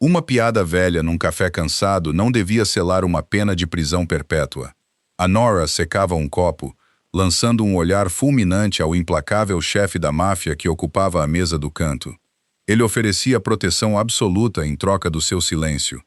Uma piada velha num café cansado não devia selar uma pena de prisão perpétua. A Nora secava um copo, lançando um olhar fulminante ao implacável chefe da máfia que ocupava a mesa do canto. Ele oferecia proteção absoluta em troca do seu silêncio.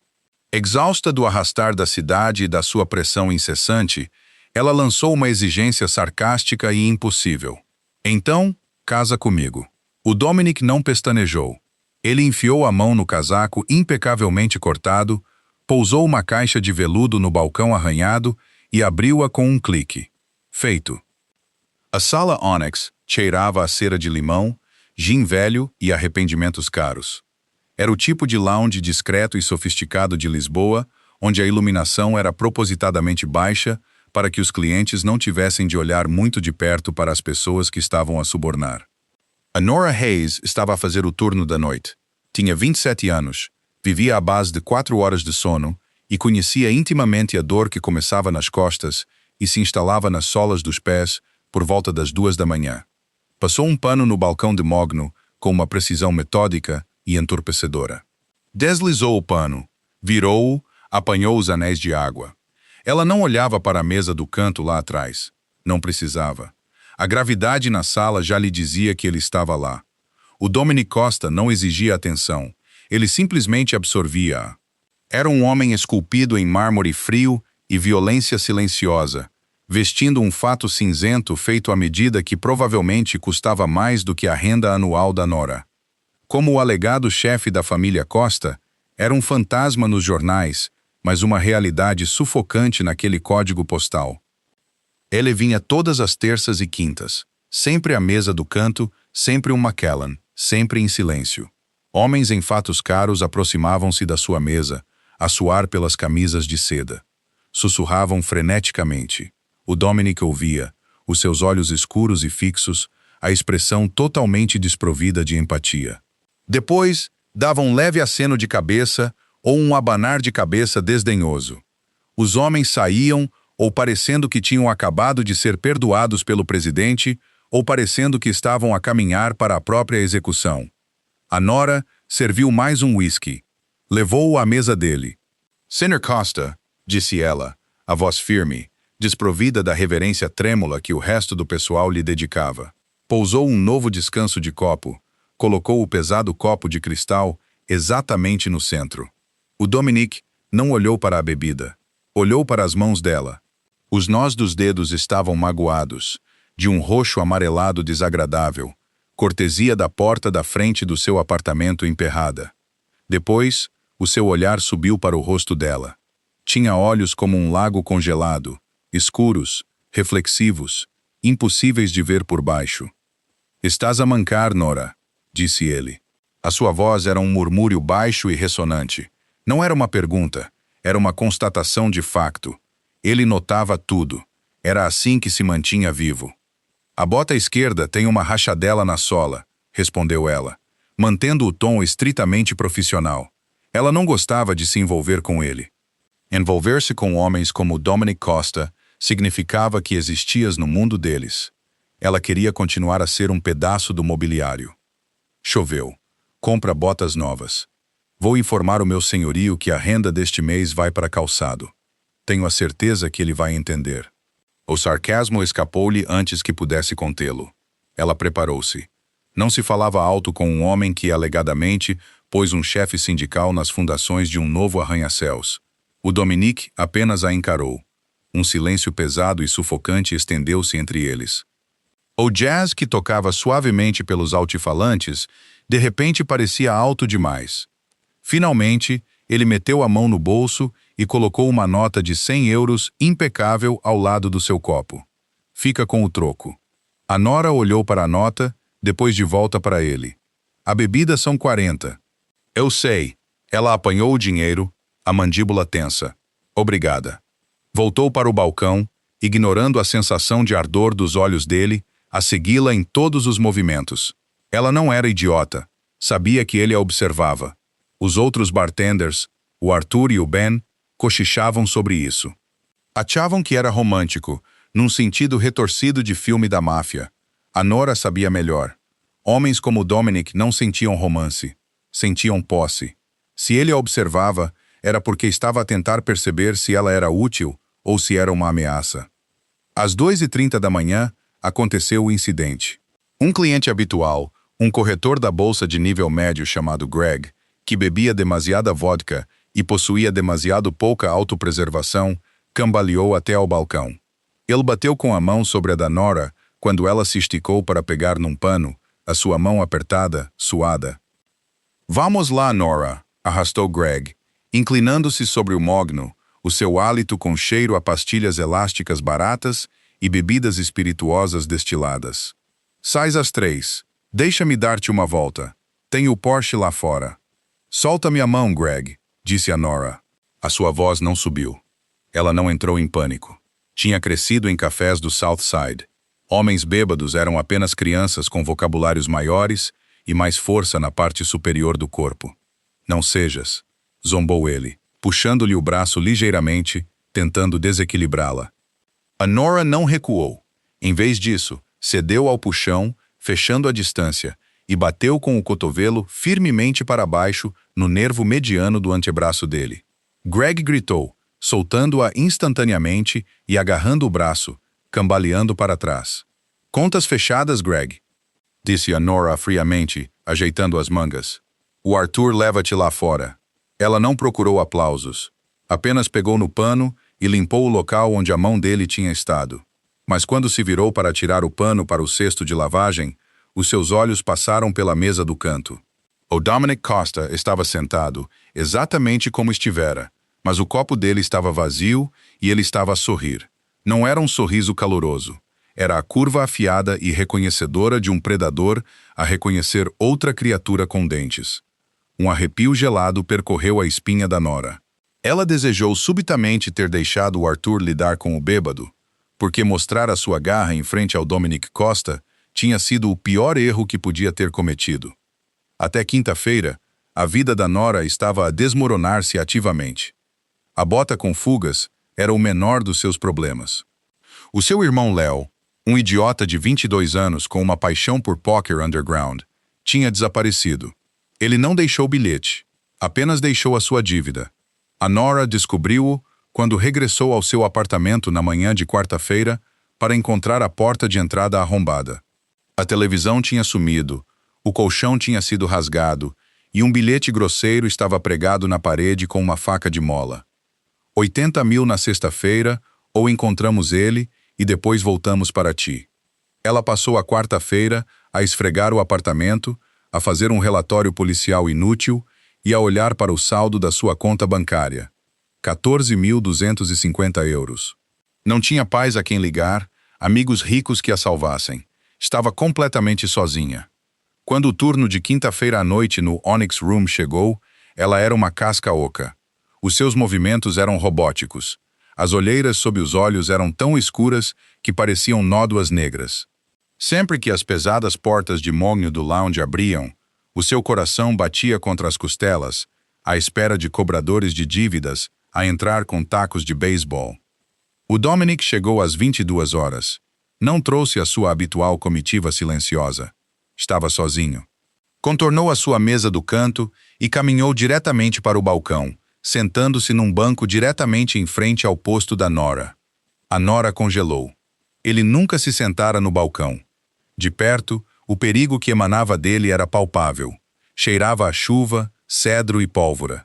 Exausta do arrastar da cidade e da sua pressão incessante, ela lançou uma exigência sarcástica e impossível. Então, casa comigo. O Dominic não pestanejou. Ele enfiou a mão no casaco impecavelmente cortado, pousou uma caixa de veludo no balcão arranhado e abriu-a com um clique. Feito. A sala Onyx cheirava a cera de limão, gin velho e arrependimentos caros. Era o tipo de lounge discreto e sofisticado de Lisboa, onde a iluminação era propositadamente baixa para que os clientes não tivessem de olhar muito de perto para as pessoas que estavam a subornar. A Nora Hayes estava a fazer o turno da noite. Tinha 27 anos, vivia à base de 4 horas de sono e conhecia intimamente a dor que começava nas costas e se instalava nas solas dos pés por volta das 2 da manhã. Passou um pano no balcão de mogno com uma precisão metódica e entorpecedora. Deslizou o pano, virou-o, apanhou os anéis de água. Ela não olhava para a mesa do canto lá atrás. Não precisava. A gravidade na sala já lhe dizia que ele estava lá. O Dominic Costa não exigia atenção. Ele simplesmente absorvia-a. Era um homem esculpido em mármore frio e violência silenciosa, vestindo um fato cinzento feito à medida que provavelmente custava mais do que a renda anual da Nora. Como o alegado chefe da família Costa, era um fantasma nos jornais, mas uma realidade sufocante naquele código postal. Ele vinha todas as terças e quintas, sempre à mesa do canto, sempre um Macallan, sempre em silêncio. Homens em fatos caros aproximavam-se da sua mesa, a suar pelas camisas de seda. Sussurravam freneticamente. O Dominic ouvia, os seus olhos escuros e fixos, a expressão totalmente desprovida de empatia. Depois, dava um leve aceno de cabeça ou um abanar de cabeça desdenhoso. Os homens saíam, ou parecendo que tinham acabado de ser perdoados pelo presidente, ou parecendo que estavam a caminhar para a própria execução. A Nora serviu mais um whisky. Levou-o à mesa dele. "Sr. Costa", disse ela, a voz firme, desprovida da reverência trêmula que o resto do pessoal lhe dedicava. Pousou um novo descanso de copo, colocou o pesado copo de cristal exatamente no centro. O Dominic não olhou para a bebida. Olhou para as mãos dela. Os nós dos dedos estavam magoados, de um roxo amarelado desagradável, cortesia da porta da frente do seu apartamento emperrada. Depois, o seu olhar subiu para o rosto dela. Tinha olhos como um lago congelado, escuros, reflexivos, impossíveis de ver por baixo. "Estás a mancar, Nora", disse ele. A sua voz era um murmúrio baixo e ressonante. Não era uma pergunta, era uma constatação de facto. Ele notava tudo. Era assim que se mantinha vivo. "A bota esquerda tem uma rachadela na sola", respondeu ela, mantendo o tom estritamente profissional. Ela não gostava de se envolver com ele. Envolver-se com homens como Dominic Costa significava que existias no mundo deles. Ela queria continuar a ser um pedaço do mobiliário. Choveu. "Compra botas novas. Vou informar o meu senhorio que a renda deste mês vai para calçado. Tenho a certeza que ele vai entender." O sarcasmo escapou-lhe antes que pudesse contê-lo. Ela preparou-se. Não se falava alto com um homem que, alegadamente, pôs um chefe sindical nas fundações de um novo arranha-céus. O Dominic apenas a encarou. Um silêncio pesado e sufocante estendeu-se entre eles. O jazz que tocava suavemente pelos altifalantes, de repente parecia alto demais. Finalmente, ele meteu a mão no bolso e colocou uma nota de 100 euros impecável ao lado do seu copo. "Fica com o troco." A Nora olhou para a nota, depois de volta para ele. "A bebida são 40. "Eu sei." Ela apanhou o dinheiro, a mandíbula tensa. "Obrigada." Voltou para o balcão, ignorando a sensação de ardor dos olhos dele, a segui-la em todos os movimentos. Ela não era idiota. Sabia que ele a observava. Os outros bartenders, o Arthur e o Ben, cochichavam sobre isso. Achavam que era romântico, num sentido retorcido de filme da máfia. A Nora sabia melhor. Homens como Dominic não sentiam romance. Sentiam posse. Se ele a observava, era porque estava a tentar perceber se ela era útil ou se era uma ameaça. Às 2h30 da manhã, aconteceu o incidente. Um cliente habitual, um corretor da bolsa de nível médio chamado Greg, que bebia demasiada vodka e possuía demasiado pouca autopreservação, cambaleou até ao balcão. Ele bateu com a mão sobre a da Nora quando ela se esticou para pegar num pano, a sua mão apertada, suada. "Vamos lá, Nora", arrastou Greg, inclinando-se sobre o mogno, o seu hálito com cheiro a pastilhas elásticas baratas e bebidas espirituosas destiladas. "Sais às 3. Deixa-me dar-te uma volta. Tenho o Porsche lá fora." "Solta-me a mão, Greg", disse a Nora. A sua voz não subiu. Ela não entrou em pânico. Tinha crescido em cafés do South Side. Homens bêbados eram apenas crianças com vocabulários maiores e mais força na parte superior do corpo. "Não sejas", zombou ele, puxando-lhe o braço ligeiramente, tentando desequilibrá-la. A Nora não recuou. Em vez disso, cedeu ao puxão, fechando a distância, e bateu com o cotovelo firmemente para baixo no nervo mediano do antebraço dele. Greg gritou, soltando-a instantaneamente e agarrando o braço, cambaleando para trás. "Contas fechadas, Greg", disse a Nora friamente, ajeitando as mangas. "O Arthur leva-te lá fora." Ela não procurou aplausos. Apenas pegou no pano e limpou o local onde a mão dele tinha estado. Mas quando se virou para tirar o pano para o cesto de lavagem, os seus olhos passaram pela mesa do canto. O Dominic Costa estava sentado, exatamente como estivera, mas o copo dele estava vazio e ele estava a sorrir. Não era um sorriso caloroso. Era a curva afiada e reconhecedora de um predador a reconhecer outra criatura com dentes. Um arrepio gelado percorreu a espinha da Nora. Ela desejou subitamente ter deixado o Arthur lidar com o bêbado, porque mostrar a sua garra em frente ao Dominic Costa tinha sido o pior erro que podia ter cometido. Até quinta-feira, a vida da Nora estava a desmoronar-se ativamente. A bota com fugas era o menor dos seus problemas. O seu irmão Léo, um idiota de 22 anos com uma paixão por poker underground, tinha desaparecido. Ele não deixou bilhete, apenas deixou a sua dívida. A Nora descobriu-o quando regressou ao seu apartamento na manhã de quarta-feira para encontrar a porta de entrada arrombada. A televisão tinha sumido, o colchão tinha sido rasgado e um bilhete grosseiro estava pregado na parede com uma faca de mola. 80 mil na sexta-feira, ou encontramos ele e depois voltamos para ti. Ela passou a quarta-feira a esfregar o apartamento, a fazer um relatório policial inútil e a olhar para o saldo da sua conta bancária. 14.250 euros. Não tinha pais a quem ligar, amigos ricos que a salvassem. Estava completamente sozinha. Quando o turno de quinta-feira à noite no Onyx Room chegou, ela era uma casca oca. Os seus movimentos eram robóticos. As olheiras sob os olhos eram tão escuras que pareciam nódoas negras. Sempre que as pesadas portas de mogno do lounge abriam, o seu coração batia contra as costelas, à espera de cobradores de dívidas a entrar com tacos de beisebol. O Dominic chegou às 22 horas. Não trouxe a sua habitual comitiva silenciosa. Estava sozinho. Contornou a sua mesa do canto e caminhou diretamente para o balcão, sentando-se num banco diretamente em frente ao posto da Nora. A Nora congelou. Ele nunca se sentara no balcão. De perto, o perigo que emanava dele era palpável. Cheirava a chuva, cedro e pólvora.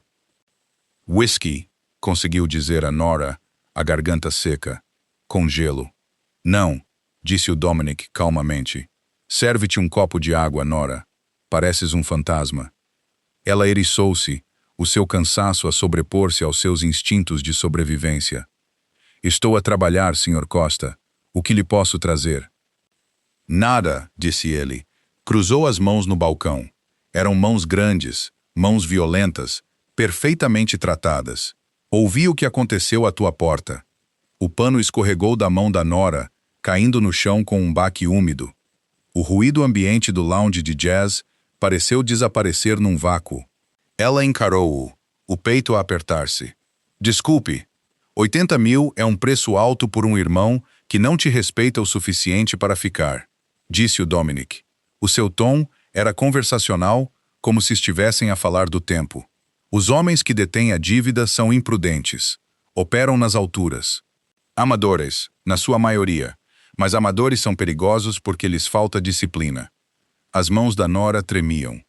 "Whisky", conseguiu dizer a Nora, a garganta seca, com gelo. "Não", disse o Dominic calmamente. "Serve-te um copo de água, Nora. Pareces um fantasma." Ela eriçou-se, o seu cansaço a sobrepor-se aos seus instintos de sobrevivência. "Estou a trabalhar, Sr. Costa. O que lhe posso trazer?" "Nada", disse ele. Cruzou as mãos no balcão. Eram mãos grandes, mãos violentas, perfeitamente tratadas. "Ouvi o que aconteceu à tua porta." O pano escorregou da mão da Nora, caindo no chão com um baque úmido. O ruído ambiente do lounge de jazz pareceu desaparecer num vácuo. Ela encarou-o, o peito a apertar-se. "Desculpe, 80 mil é um preço alto por um irmão que não te respeita o suficiente para ficar", disse o Dominic. O seu tom era conversacional, como se estivessem a falar do tempo. Os homens que detêm a dívida são imprudentes. Operam nas alturas. Amadores, na sua maioria, mas amadores são perigosos porque lhes falta disciplina. As mãos da Nora tremiam.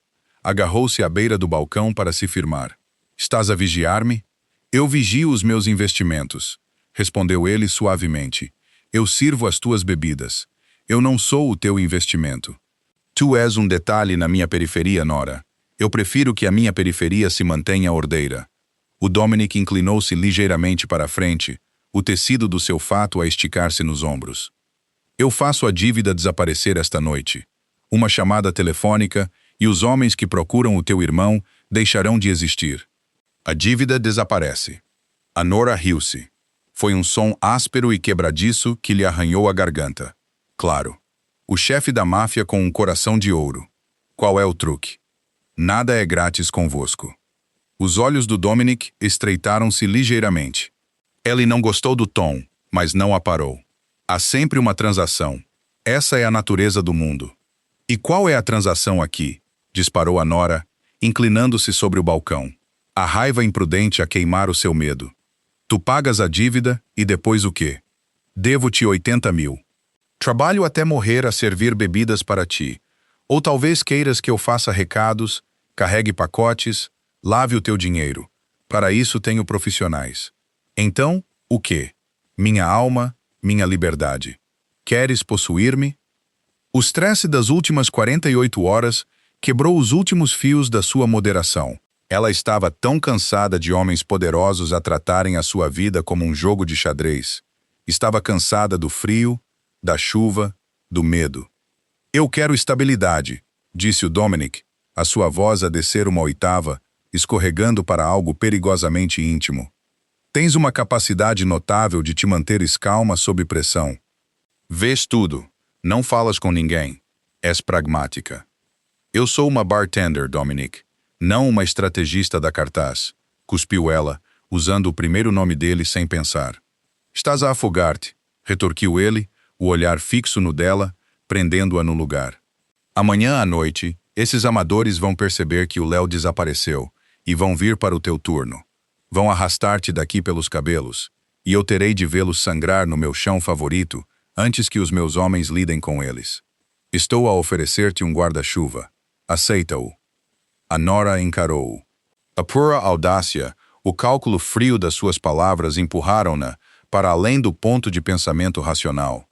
Agarrou-se à beira do balcão para se firmar. Estás a vigiar-me? Eu vigio os meus investimentos, respondeu ele suavemente. Eu sirvo as tuas bebidas. Eu não sou o teu investimento. Tu és um detalhe na minha periferia, Nora. Eu prefiro que a minha periferia se mantenha ordeira. O Dominic inclinou-se ligeiramente para a frente, o tecido do seu fato a esticar-se nos ombros. Eu faço a dívida desaparecer esta noite. Uma chamada telefônica e os homens que procuram o teu irmão deixarão de existir. A dívida desaparece. A Nora riu-se. Foi um som áspero e quebradiço que lhe arranhou a garganta. Claro. O chefe da máfia com um coração de ouro. Qual é o truque? Nada é grátis convosco. Os olhos do Dominic estreitaram-se ligeiramente. Ele não gostou do tom, mas não a parou. Há sempre uma transação. Essa é a natureza do mundo. E qual é a transação aqui? Disparou a Nora, inclinando-se sobre o balcão. A raiva imprudente a queimar o seu medo. Tu pagas a dívida e depois o quê? Devo-te 80 mil. Trabalho até morrer a servir bebidas para ti. Ou talvez queiras que eu faça recados, carregue pacotes, lave o teu dinheiro. Para isso tenho profissionais. Então, o quê? Minha alma, minha liberdade. Queres possuir-me? O estresse das últimas 48 horas quebrou os últimos fios da sua moderação. Ela estava tão cansada de homens poderosos a tratarem a sua vida como um jogo de xadrez. Estava cansada do frio, da chuva, do medo. Eu quero estabilidade, disse o Dominic, a sua voz a descer uma oitava, escorregando para algo perigosamente íntimo. Tens uma capacidade notável de te manteres calma sob pressão. Vês tudo. Não falas com ninguém. És pragmática. Eu sou uma bartender, Dominic, não uma estrategista da cartaz, cuspiu ela, usando o primeiro nome dele sem pensar. Estás a afogar-te, retorquiu ele, o olhar fixo no dela, prendendo-a no lugar. Amanhã à noite, esses amadores vão perceber que o Léo desapareceu e vão vir para o teu turno. Vão arrastar-te daqui pelos cabelos, e eu terei de vê-los sangrar no meu chão favorito antes que os meus homens lidem com eles. Estou a oferecer-te um guarda-chuva. Aceita-o. A Nora encarou-o. A pura audácia, o cálculo frio das suas palavras empurraram-na para além do ponto de pensamento racional.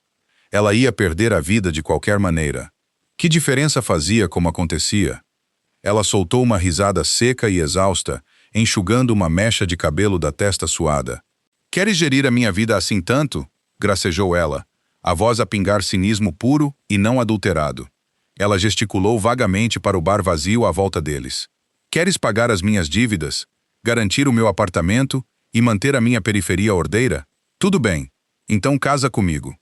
Ela ia perder a vida de qualquer maneira. Que diferença fazia como acontecia? Ela soltou uma risada seca e exausta, enxugando uma mecha de cabelo da testa suada. Queres gerir a minha vida assim tanto? Gracejou ela, a voz a pingar cinismo puro e não adulterado. Ela gesticulou vagamente para o bar vazio à volta deles. Queres pagar as minhas dívidas, garantir o meu apartamento e manter a minha periferia ordeira? Tudo bem, então casa comigo.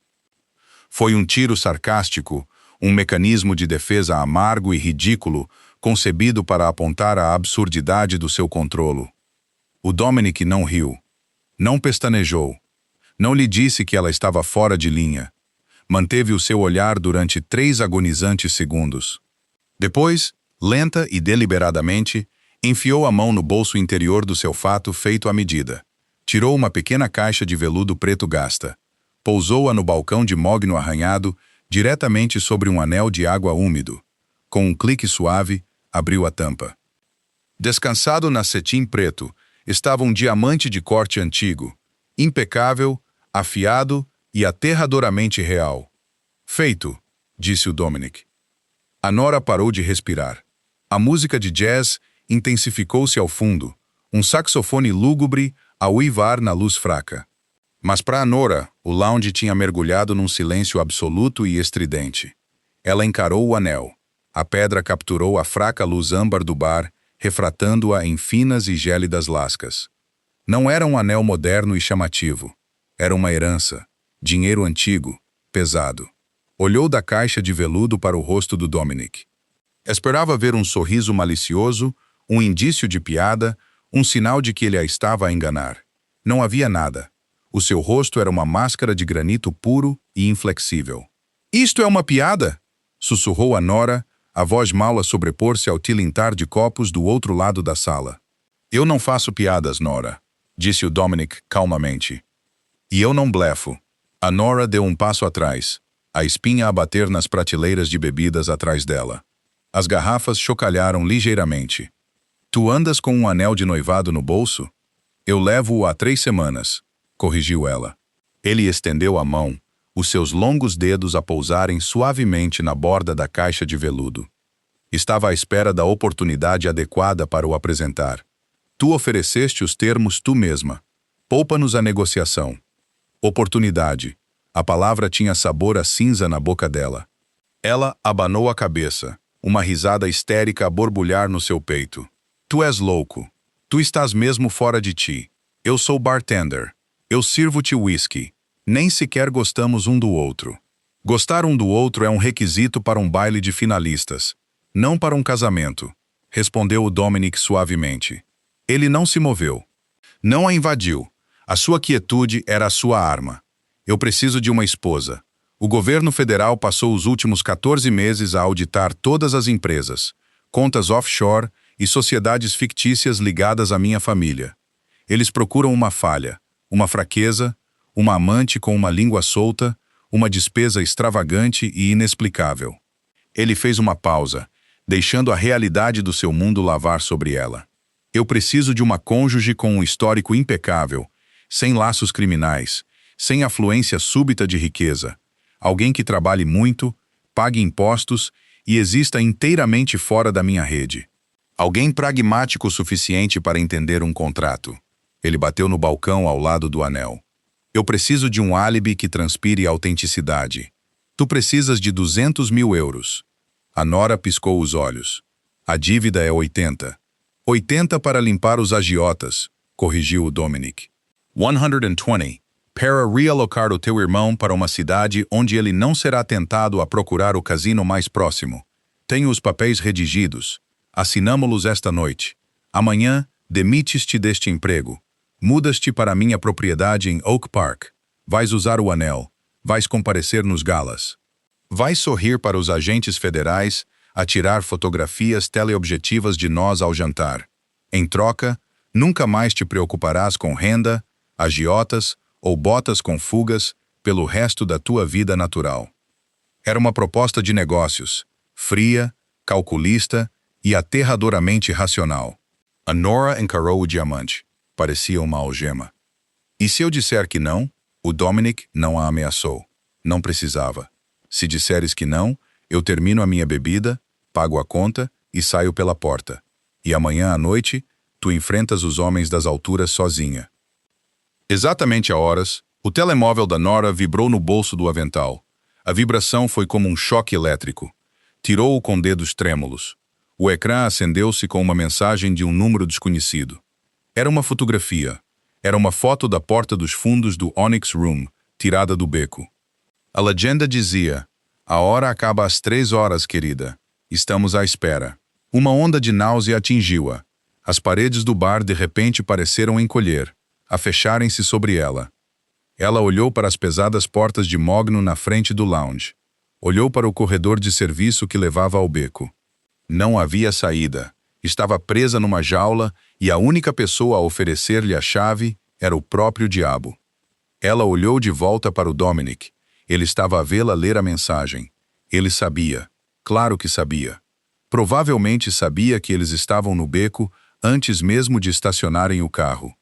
Foi um tiro sarcástico, um mecanismo de defesa amargo e ridículo, concebido para apontar a absurdidade do seu controlo. O Dominic não riu. Não pestanejou. Não lhe disse que ela estava fora de linha. Manteve o seu olhar durante 3 agonizantes segundos. Depois, lenta e deliberadamente, enfiou a mão no bolso interior do seu fato feito à medida. Tirou uma pequena caixa de veludo preto gasta. Pousou-a no balcão de mogno arranhado, diretamente sobre um anel de água úmido. Com um clique suave, abriu a tampa. Descansado na cetim preto, estava um diamante de corte antigo, impecável, afiado e aterradoramente real. Feito, disse o Dominic. A Nora parou de respirar. A música de jazz intensificou-se ao fundo, um saxofone lúgubre a uivar na luz fraca. Mas para a Nora, o lounge tinha mergulhado num silêncio absoluto e estridente. Ela encarou o anel. A pedra capturou a fraca luz âmbar do bar, refratando-a em finas e gélidas lascas. Não era um anel moderno e chamativo. Era uma herança. Dinheiro antigo, pesado. Olhou da caixa de veludo para o rosto do Dominic. Esperava ver um sorriso malicioso, um indício de piada, um sinal de que ele a estava a enganar. Não havia nada. O seu rosto era uma máscara de granito puro e inflexível. Isto é uma piada? Sussurrou a Nora, a voz mal a sobrepor-se ao tilintar de copos do outro lado da sala. Eu não faço piadas, Nora, disse o Dominic calmamente. E eu não blefo. A Nora deu um passo atrás, a espinha a bater nas prateleiras de bebidas atrás dela. As garrafas chocalharam ligeiramente. Tu andas com um anel de noivado no bolso? Eu levo-o há 3 semanas, corrigiu ela. Ele estendeu a mão, os seus longos dedos a pousarem suavemente na borda da caixa de veludo. Estava à espera da oportunidade adequada para o apresentar. Tu ofereceste os termos tu mesma. Poupa-nos a negociação. Oportunidade. A palavra tinha sabor a cinza na boca dela. Ela abanou a cabeça, uma risada histérica a borbulhar no seu peito. Tu és louco. Tu estás mesmo fora de ti. Eu sou bartender. Eu sirvo-te whisky. Nem sequer gostamos um do outro. Gostar um do outro é um requisito para um baile de finalistas, não para um casamento, respondeu o Dominic suavemente. Ele não se moveu. Não a invadiu. A sua quietude era a sua arma. Eu preciso de uma esposa. O governo federal passou os últimos 14 meses a auditar todas as empresas, contas offshore e sociedades fictícias ligadas à minha família. Eles procuram uma falha, uma fraqueza, uma amante com uma língua solta, uma despesa extravagante e inexplicável. Ele fez uma pausa, deixando a realidade do seu mundo lavar sobre ela. Eu preciso de uma cônjuge com um histórico impecável, sem laços criminais, sem afluência súbita de riqueza. Alguém que trabalhe muito, pague impostos e exista inteiramente fora da minha rede. Alguém pragmático o suficiente para entender um contrato. Ele bateu no balcão ao lado do anel. Eu preciso de um álibi que transpire autenticidade. Tu precisas de 200 mil euros. A Nora piscou os olhos. A dívida é 80. 80 para limpar os agiotas, corrigiu o Dominic. 120 para realocar o teu irmão para uma cidade onde ele não será tentado a procurar o casino mais próximo. Tenho os papéis redigidos. Assinamo-los esta noite. Amanhã, demites-te deste emprego. Mudas-te para minha propriedade em Oak Park. Vais usar o anel. Vais comparecer nos galas. Vais sorrir para os agentes federais, a tirar fotografias teleobjetivas de nós ao jantar. Em troca, nunca mais te preocuparás com renda, agiotas ou botas com fugas pelo resto da tua vida natural. Era uma proposta de negócios, fria, calculista e aterradoramente racional. A Nora encarou o diamante. Parecia uma algema. E se eu disser que não? O Dominic não a ameaçou. Não precisava. Se disseres que não, eu termino a minha bebida, pago a conta e saio pela porta. E amanhã à noite, tu enfrentas os homens das alturas sozinha. Exatamente a horas, o telemóvel da Nora vibrou no bolso do avental. A vibração foi como um choque elétrico. Tirou-o com dedos trêmulos. O ecrã acendeu-se com uma mensagem de um número desconhecido. Era uma fotografia. Era uma foto da porta dos fundos do Onyx Room, tirada do beco. A legenda dizia: "A hora acaba às 3 horas, querida. Estamos à espera." Uma onda de náusea atingiu-a. As paredes do bar de repente pareceram encolher, a fecharem-se sobre ela. Ela olhou para as pesadas portas de mogno na frente do lounge. Olhou para o corredor de serviço que levava ao beco. Não havia saída. Estava presa numa jaula e a única pessoa a oferecer-lhe a chave era o próprio diabo. Ela olhou de volta para o Dominic. Ele estava a vê-la ler a mensagem. Ele sabia. Claro que sabia. Provavelmente sabia que eles estavam no beco antes mesmo de estacionarem o carro.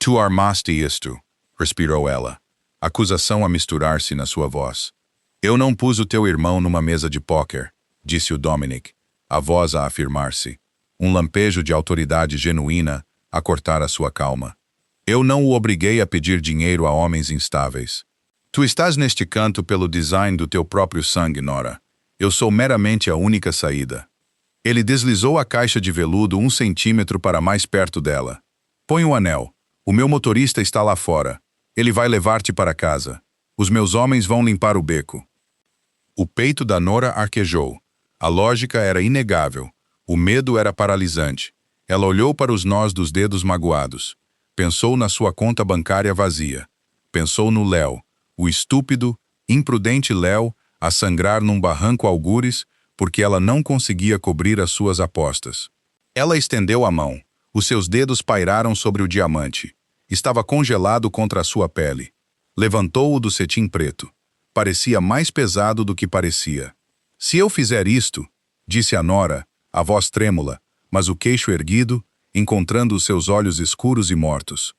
Tu armaste isto, respirou ela, acusação a misturar-se na sua voz. Eu não pus o teu irmão numa mesa de póquer, disse o Dominic, a voz a afirmar-se. Um lampejo de autoridade genuína a cortar a sua calma. Eu não o obriguei a pedir dinheiro a homens instáveis. Tu estás neste canto pelo design do teu próprio sangue, Nora. Eu sou meramente a única saída. Ele deslizou a caixa de veludo 1 centímetro para mais perto dela. Põe o anel. O meu motorista está lá fora. Ele vai levar-te para casa. Os meus homens vão limpar o beco. O peito da Nora arquejou. A lógica era inegável. O medo era paralisante. Ela olhou para os nós dos dedos magoados. Pensou na sua conta bancária vazia. Pensou no Léo, o estúpido, imprudente Léo, a sangrar num barranco algures porque ela não conseguia cobrir as suas apostas. Ela estendeu a mão. Os seus dedos pairaram sobre o diamante. Estava congelado contra a sua pele. Levantou-o do cetim preto. Parecia mais pesado do que parecia. Se eu fizer isto, disse a Nora, a voz trêmula, mas o queixo erguido, encontrando os seus olhos escuros e mortos.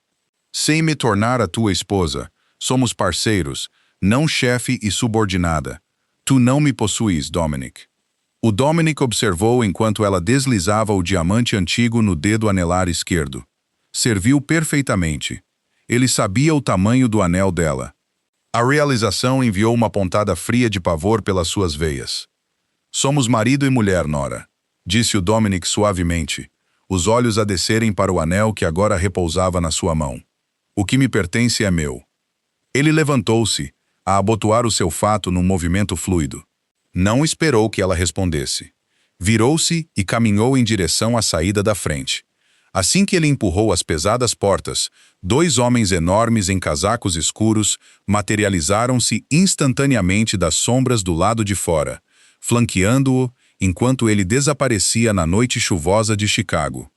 Sei me tornar a tua esposa. Somos parceiros, não chefe e subordinada. Tu não me possuis, Dominic. O Dominic observou enquanto ela deslizava o diamante antigo no dedo anelar esquerdo. Serviu perfeitamente. Ele sabia o tamanho do anel dela. A realização enviou uma pontada fria de pavor pelas suas veias. Somos marido e mulher, Nora, disse o Dominic suavemente, os olhos a descerem para o anel que agora repousava na sua mão. O que me pertence é meu. Ele levantou-se, a abotoar o seu fato num movimento fluido. Não esperou que ela respondesse. Virou-se e caminhou em direção à saída da frente. Assim que ele empurrou as pesadas portas, 2 homens enormes em casacos escuros materializaram-se instantaneamente das sombras do lado de fora, flanqueando-o enquanto ele desaparecia na noite chuvosa de Chicago.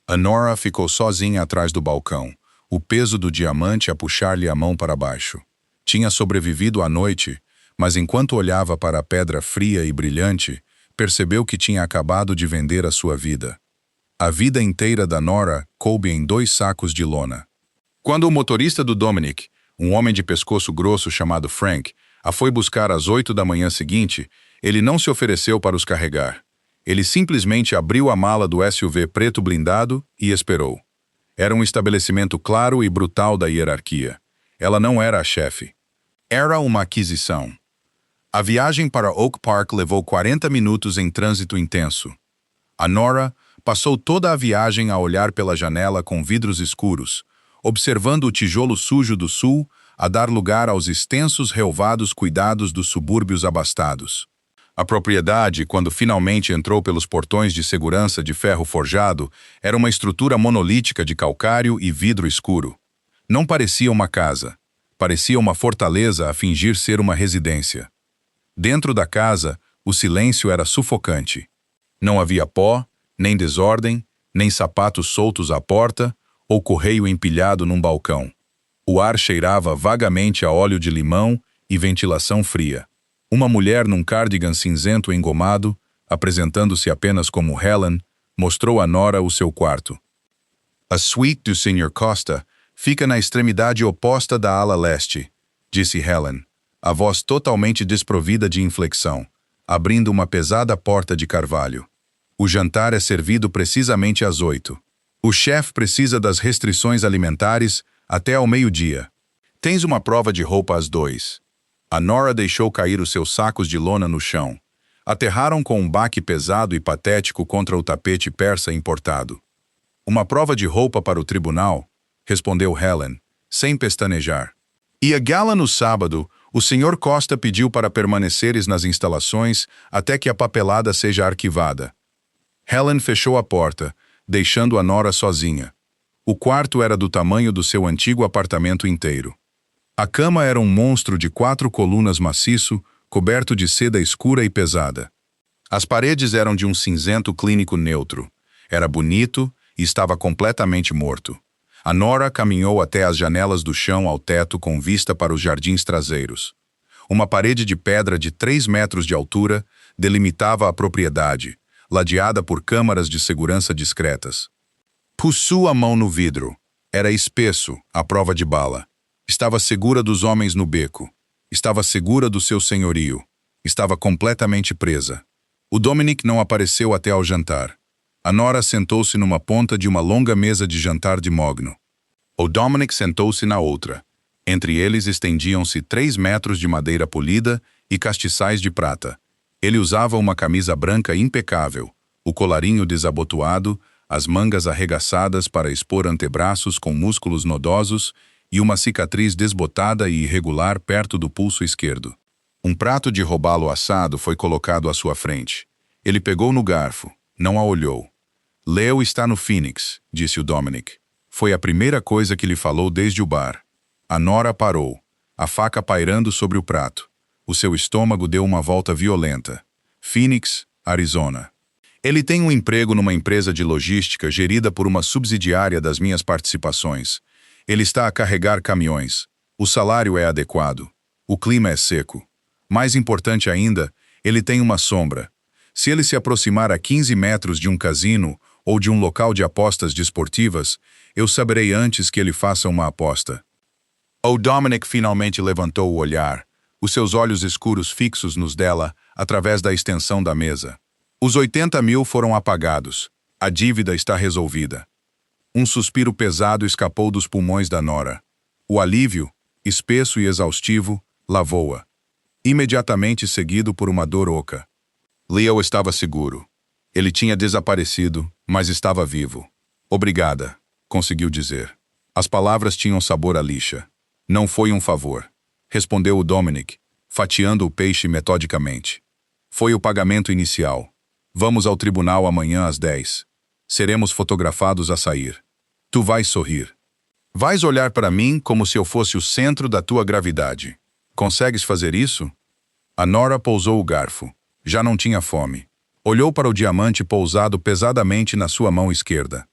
A Nora ficou sozinha atrás do balcão, o peso do diamante a puxar-lhe a mão para baixo. Tinha sobrevivido à noite, mas enquanto olhava para a pedra fria e brilhante, percebeu que tinha acabado de vender a sua vida. A vida inteira da Nora coube em 2 sacos de lona. Quando o motorista do Dominic, um homem de pescoço grosso chamado Frank, a foi buscar às 8 da manhã seguinte, ele não se ofereceu para os carregar. Ele simplesmente abriu a mala do SUV preto blindado e esperou. Era um estabelecimento claro e brutal da hierarquia. Ela não era a chefe. Era uma aquisição. A viagem para Oak Park levou 40 minutos em trânsito intenso. A Nora passou toda a viagem a olhar pela janela com vidros escuros, observando o tijolo sujo do sul a dar lugar aos extensos relvados cuidados dos subúrbios abastados. A propriedade, quando finalmente entrou pelos portões de segurança de ferro forjado, era uma estrutura monolítica de calcário e vidro escuro. Não parecia uma casa. Parecia uma fortaleza a fingir ser uma residência. Dentro da casa, o silêncio era sufocante. Não havia pó, nem desordem, nem sapatos soltos à porta ou correio empilhado num balcão. O ar cheirava vagamente a óleo de limão e ventilação fria. Uma mulher num cardigan cinzento engomado, apresentando-se apenas como Helen, mostrou a Nora o seu quarto. A suíte do Sr. Costa fica na extremidade oposta da ala leste, disse Helen, a voz totalmente desprovida de inflexão, abrindo uma pesada porta de carvalho. O jantar é servido precisamente às 8. O chefe precisa das restrições alimentares até ao meio-dia. Tens uma prova de roupa às 2. A Nora deixou cair os seus sacos de lona no chão. Aterraram com um baque pesado e patético contra o tapete persa importado. Uma prova de roupa para o tribunal, respondeu Helen, sem pestanejar. E a gala no sábado, o Sr. Costa pediu para permaneceres nas instalações até que a papelada seja arquivada. Helen fechou a porta, deixando a Nora sozinha. O quarto era do tamanho do seu antigo apartamento inteiro. A cama era um monstro de 4 colunas maciço, coberto de seda escura e pesada. As paredes eram de um cinzento clínico neutro. Era bonito e estava completamente morto. A Nora caminhou até as janelas do chão ao teto com vista para os jardins traseiros. Uma parede de pedra de 3 metros de altura delimitava a propriedade, ladeada por câmaras de segurança discretas. Puxou a mão no vidro. Era espesso, à prova de bala. Estava segura dos homens no beco. Estava segura do seu senhorio. Estava completamente presa. O Dominic não apareceu até ao jantar. A Nora sentou-se numa ponta de uma longa mesa de jantar de mogno. O Dominic sentou-se na outra. Entre eles estendiam-se 3 metros de madeira polida e castiçais de prata. Ele usava uma camisa branca impecável, o colarinho desabotoado, as mangas arregaçadas para expor antebraços com músculos nodosos e uma cicatriz desbotada e irregular perto do pulso esquerdo. Um prato de robalo assado foi colocado à sua frente. Ele pegou no garfo, não a olhou. Leo está no Phoenix, disse o Dominic. Foi a primeira coisa que lhe falou desde o bar. A Nora parou, a faca pairando sobre o prato. O seu estômago deu uma volta violenta. Phoenix, Arizona. Ele tem um emprego numa empresa de logística gerida por uma subsidiária das minhas participações. Ele está a carregar caminhões. O salário é adequado. O clima é seco. Mais importante ainda, ele tem uma sombra. Se ele se aproximar a 15 metros de um cassino ou de um local de apostas desportivas, eu saberei antes que ele faça uma aposta. O Dominic finalmente levantou o olhar, os seus olhos escuros fixos nos dela, através da extensão da mesa. Os 80 mil foram apagados. A dívida está resolvida. Um suspiro pesado escapou dos pulmões da Nora. O alívio, espesso e exaustivo, lavou-a. Imediatamente seguido por uma dor oca. Leo estava seguro. Ele tinha desaparecido, mas estava vivo. Obrigada, conseguiu dizer. As palavras tinham sabor a lixa. Não foi um favor, respondeu o Dominic, fatiando o peixe metodicamente. Foi o pagamento inicial. Vamos ao tribunal amanhã às 10. Seremos fotografados a sair. Tu vais sorrir. Vais olhar para mim como se eu fosse o centro da tua gravidade. Consegues fazer isso? A Nora pousou o garfo. Já não tinha fome. Olhou para o diamante pousado pesadamente na sua mão esquerda.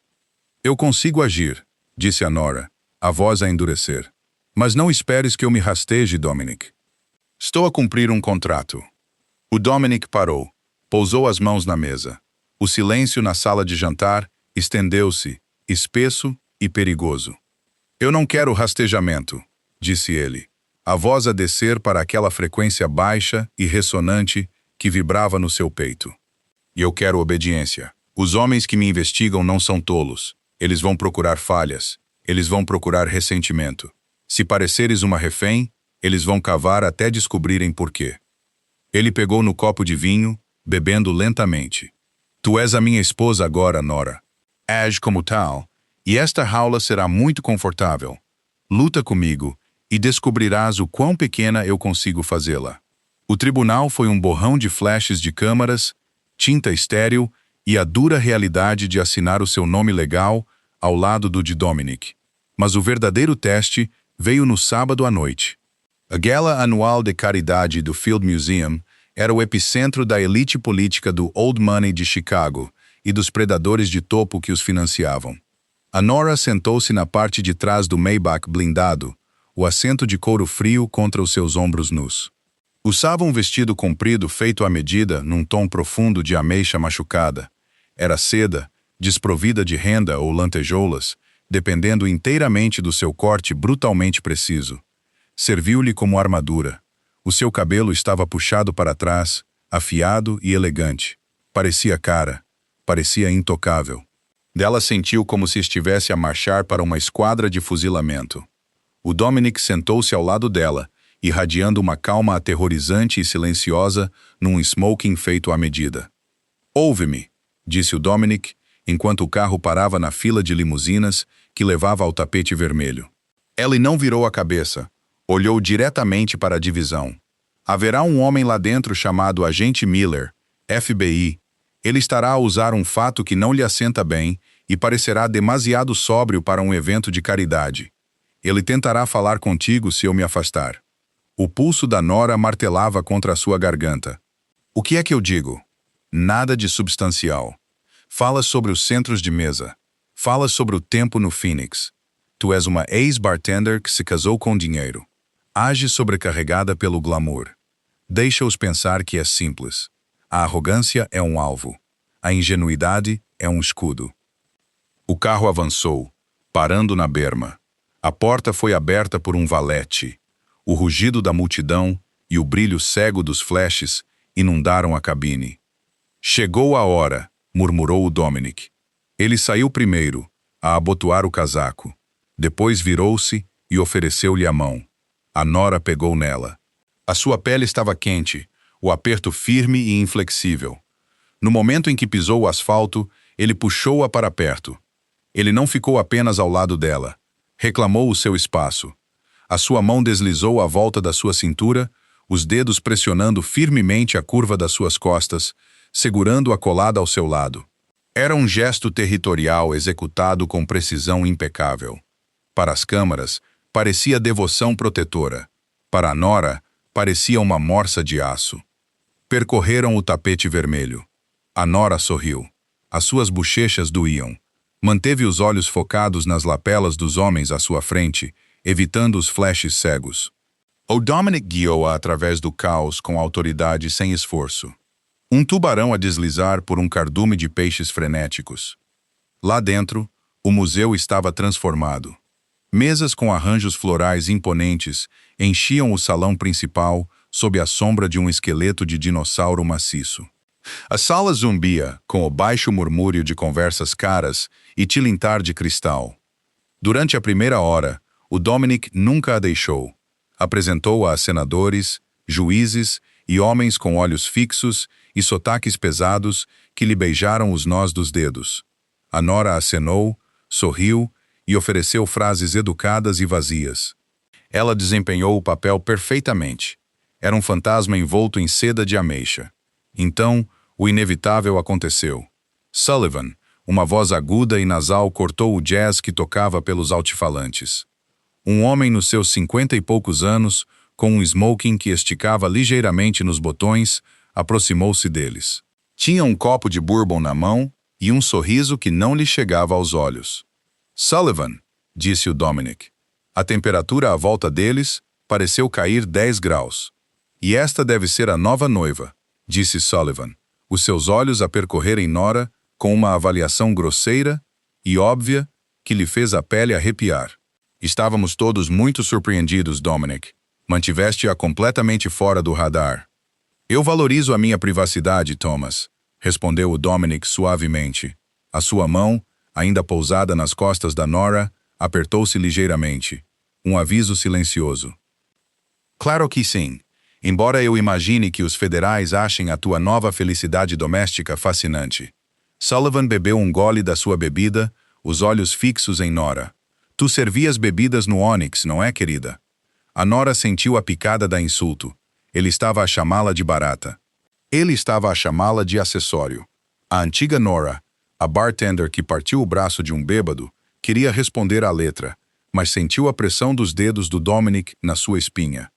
Eu consigo agir, disse a Nora, a voz a endurecer. Mas não esperes que eu me rasteje, Dominic. Estou a cumprir um contrato. O Dominic parou, pousou as mãos na mesa. O silêncio na sala de jantar estendeu-se, espesso e perigoso. Eu não quero rastejamento, disse ele, a voz a descer para aquela frequência baixa e ressonante que vibrava no seu peito. E eu quero obediência. Os homens que me investigam não são tolos. Eles vão procurar falhas. Eles vão procurar ressentimento. Se pareceres uma refém, eles vão cavar até descobrirem por quê. Ele pegou no copo de vinho, bebendo lentamente. Tu és a minha esposa agora, Nora. Age como tal, e esta jaula será muito confortável. Luta comigo e descobrirás o quão pequena eu consigo fazê-la. O tribunal foi um borrão de flashes de câmaras, tinta estéril e a dura realidade de assinar o seu nome legal ao lado do de Dominic. Mas o verdadeiro teste veio no sábado à noite. A gala anual de caridade do Field Museum era o epicentro da elite política do Old Money de Chicago e dos predadores de topo que os financiavam. A Nora sentou-se na parte de trás do Maybach blindado, o assento de couro frio contra os seus ombros nus. Usava um vestido comprido feito à medida num tom profundo de ameixa machucada. Era seda, desprovida de renda ou lantejoulas, dependendo inteiramente do seu corte brutalmente preciso. Serviu-lhe como armadura. O seu cabelo estava puxado para trás, afiado e elegante. Parecia cara, parecia intocável. Dela sentiu como se estivesse a marchar para uma esquadra de fuzilamento. O Dominic sentou-se ao lado dela, irradiando uma calma aterrorizante e silenciosa num smoking feito à medida. Ouve-me, disse o Dominic, enquanto o carro parava na fila de limusinas que levava ao tapete vermelho. Ellie não virou a cabeça. Olhou diretamente para a divisão. Haverá um homem lá dentro chamado Agente Miller, FBI. Ele estará a usar um fato que não lhe assenta bem e parecerá demasiado sóbrio para um evento de caridade. Ele tentará falar contigo se eu me afastar. O pulso da Nora martelava contra a sua garganta. O que é que eu digo? Nada de substancial. Fala sobre os centros de mesa. Fala sobre o tempo no Phoenix. Tu és uma ex-bartender que se casou com dinheiro. Age sobrecarregada pelo glamour. Deixa-os pensar que é simples. A arrogância é um alvo. A ingenuidade é um escudo. O carro avançou, parando na berma. A porta foi aberta por um valete. O rugido da multidão e o brilho cego dos flashes inundaram a cabine. Chegou a hora, murmurou o Dominic. Ele saiu primeiro, a abotoar o casaco. Depois virou-se e ofereceu-lhe a mão. A Nora pegou nela. A sua pele estava quente, o aperto firme e inflexível. No momento em que pisou o asfalto, ele puxou-a para perto. Ele não ficou apenas ao lado dela. Reclamou o seu espaço. A sua mão deslizou à volta da sua cintura, os dedos pressionando firmemente a curva das suas costas, segurando-a colada ao seu lado. Era um gesto territorial executado com precisão impecável. Para as câmaras, parecia devoção protetora. Para a Nora, parecia uma morsa de aço. Percorreram o tapete vermelho. A Nora sorriu. As suas bochechas doíam. Manteve os olhos focados nas lapelas dos homens à sua frente, evitando os flashes cegos. O Dominic guiou-a através do caos com autoridade sem esforço. Um tubarão a deslizar por um cardume de peixes frenéticos. Lá dentro, o museu estava transformado. Mesas com arranjos florais imponentes enchiam o salão principal sob a sombra de um esqueleto de dinossauro maciço. A sala zumbia com o baixo murmúrio de conversas caras e tilintar de cristal. Durante a primeira hora, o Dominic nunca a deixou. Apresentou-a a senadores, juízes e homens com olhos fixos e sotaques pesados que lhe beijaram os nós dos dedos. A Nora acenou, sorriu e ofereceu frases educadas e vazias. Ela desempenhou o papel perfeitamente. Era um fantasma envolto em seda de ameixa. Então, o inevitável aconteceu. Sullivan, uma voz aguda e nasal, cortou o jazz que tocava pelos altifalantes. Um homem nos seus 50 e poucos anos, com um smoking que esticava ligeiramente nos botões, aproximou-se deles. Tinha um copo de bourbon na mão e um sorriso que não lhe chegava aos olhos. Sullivan, disse o Dominic. A temperatura à volta deles pareceu cair 10 graus. E esta deve ser a nova noiva, disse Sullivan, os seus olhos a percorrerem Nora com uma avaliação grosseira e óbvia que lhe fez a pele arrepiar. Estávamos todos muito surpreendidos, Dominic. Mantiveste-a completamente fora do radar. Eu valorizo a minha privacidade, Thomas, respondeu o Dominic suavemente. A sua mão, ainda pousada nas costas da Nora, apertou-se ligeiramente. Um aviso silencioso. Claro que sim. Embora eu imagine que os federais achem a tua nova felicidade doméstica fascinante. Sullivan bebeu um gole da sua bebida, os olhos fixos em Nora. Tu servias bebidas no Onyx, não é, querida? A Nora sentiu a picada da insulto. Ele estava a chamá-la de barata. Ele estava a chamá-la de acessório. A antiga Nora, a bartender que partiu o braço de um bêbado, queria responder à letra, mas sentiu a pressão dos dedos do Dominic na sua espinha.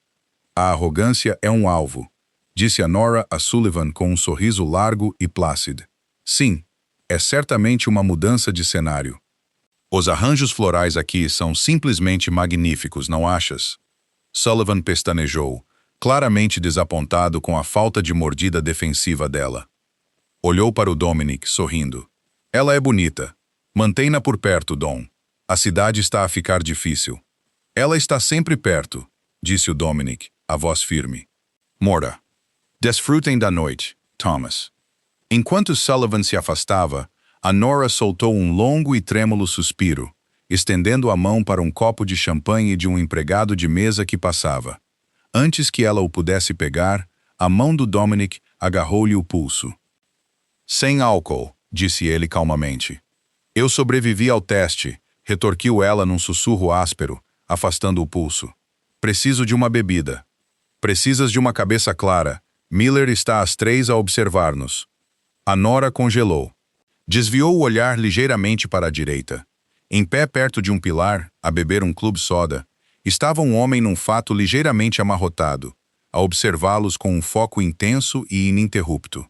A arrogância é um alvo, disse a Nora a Sullivan com um sorriso largo e plácido. Sim, é certamente uma mudança de cenário. Os arranjos florais aqui são simplesmente magníficos, não achas? Sullivan pestanejou, claramente desapontado com a falta de mordida defensiva dela. Olhou para o Dominic, sorrindo. Ela é bonita. Mantém-na por perto, Dom. A cidade está a ficar difícil. Ela está sempre perto, disse o Dominic, a voz firme. Mora. Desfrutem da noite, Thomas. Enquanto Sullivan se afastava, a Nora soltou um longo e trêmulo suspiro, estendendo a mão para um copo de champanhe de um empregado de mesa que passava. Antes que ela o pudesse pegar, a mão do Dominic agarrou-lhe o pulso. Sem álcool, disse ele calmamente. Eu sobrevivi ao teste, retorquiu ela num sussurro áspero, afastando o pulso. Preciso de uma bebida. Precisas de uma cabeça clara. Miller está às 3 a observar-nos. A Nora congelou. Desviou o olhar ligeiramente para a direita. Em pé perto de um pilar, a beber um clube soda, estava um homem num fato ligeiramente amarrotado, a observá-los com um foco intenso e ininterrupto.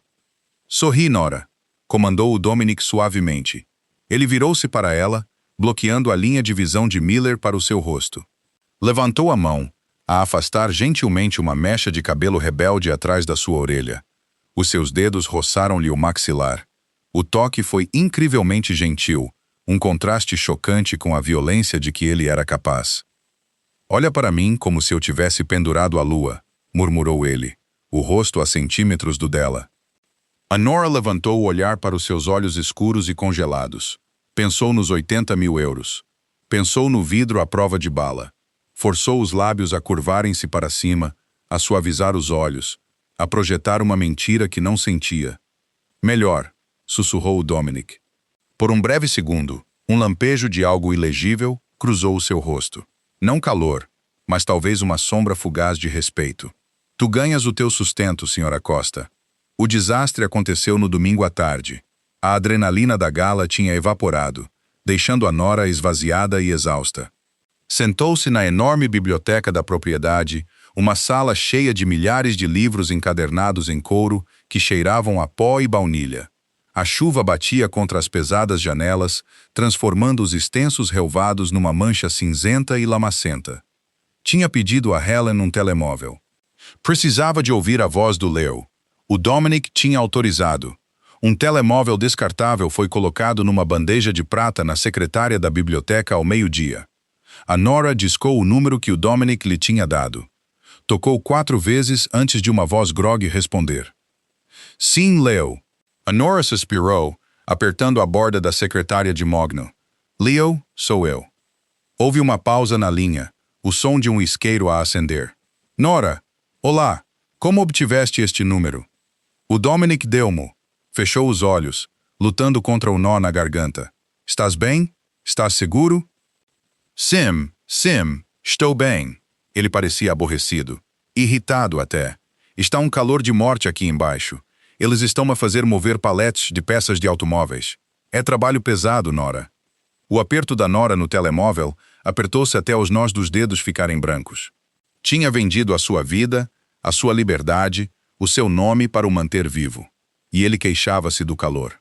Sorri, Nora, comandou o Dominic suavemente. Ele virou-se para ela, bloqueando a linha de visão de Miller para o seu rosto. Levantou a mão, a afastar gentilmente uma mecha de cabelo rebelde atrás da sua orelha. Os seus dedos roçaram-lhe o maxilar. O toque foi incrivelmente gentil, um contraste chocante com a violência de que ele era capaz. Olha para mim como se eu tivesse pendurado à lua, murmurou ele, o rosto a centímetros do dela. A Nora levantou o olhar para os seus olhos escuros e congelados. Pensou nos 80 mil euros. Pensou no vidro à prova de bala. Forçou os lábios a curvarem-se para cima, a suavizar os olhos, a projetar uma mentira que não sentia. Melhor, sussurrou o Dominic. Por um breve segundo, um lampejo de algo ilegível cruzou o seu rosto. Não calor, mas talvez uma sombra fugaz de respeito. Tu ganhas o teu sustento, Sra. Costa. O desastre aconteceu no domingo à tarde. A adrenalina da gala tinha evaporado, deixando a Nora esvaziada e exausta. Sentou-se na enorme biblioteca da propriedade, uma sala cheia de milhares de livros encadernados em couro que cheiravam a pó e baunilha. A chuva batia contra as pesadas janelas, transformando os extensos relvados numa mancha cinzenta e lamacenta. Tinha pedido a Helen um telemóvel. Precisava de ouvir a voz do Leo. O Dominic tinha autorizado. Um telemóvel descartável foi colocado numa bandeja de prata na secretária da biblioteca ao meio-dia. A Nora discou o número que o Dominic lhe tinha dado. Tocou 4 vezes antes de uma voz grogue responder. Sim, Leo. A Nora suspirou, apertando a borda da secretária de mogno. Leo, sou eu. Houve uma pausa na linha, o som de um isqueiro a acender. Nora, olá, como obtiveste este número? O Dominic deu-mo. Fechou os olhos, lutando contra o nó na garganta. Estás bem? Estás seguro? Sim, estou bem. Ele parecia aborrecido. Irritado até. Está um calor de morte aqui embaixo. Eles estão a fazer mover paletes de peças de automóveis. É trabalho pesado, Nora. O aperto da Nora no telemóvel apertou-se até os nós dos dedos ficarem brancos. Tinha vendido a sua vida, a sua liberdade, o seu nome para o manter vivo. E ele queixava-se do calor.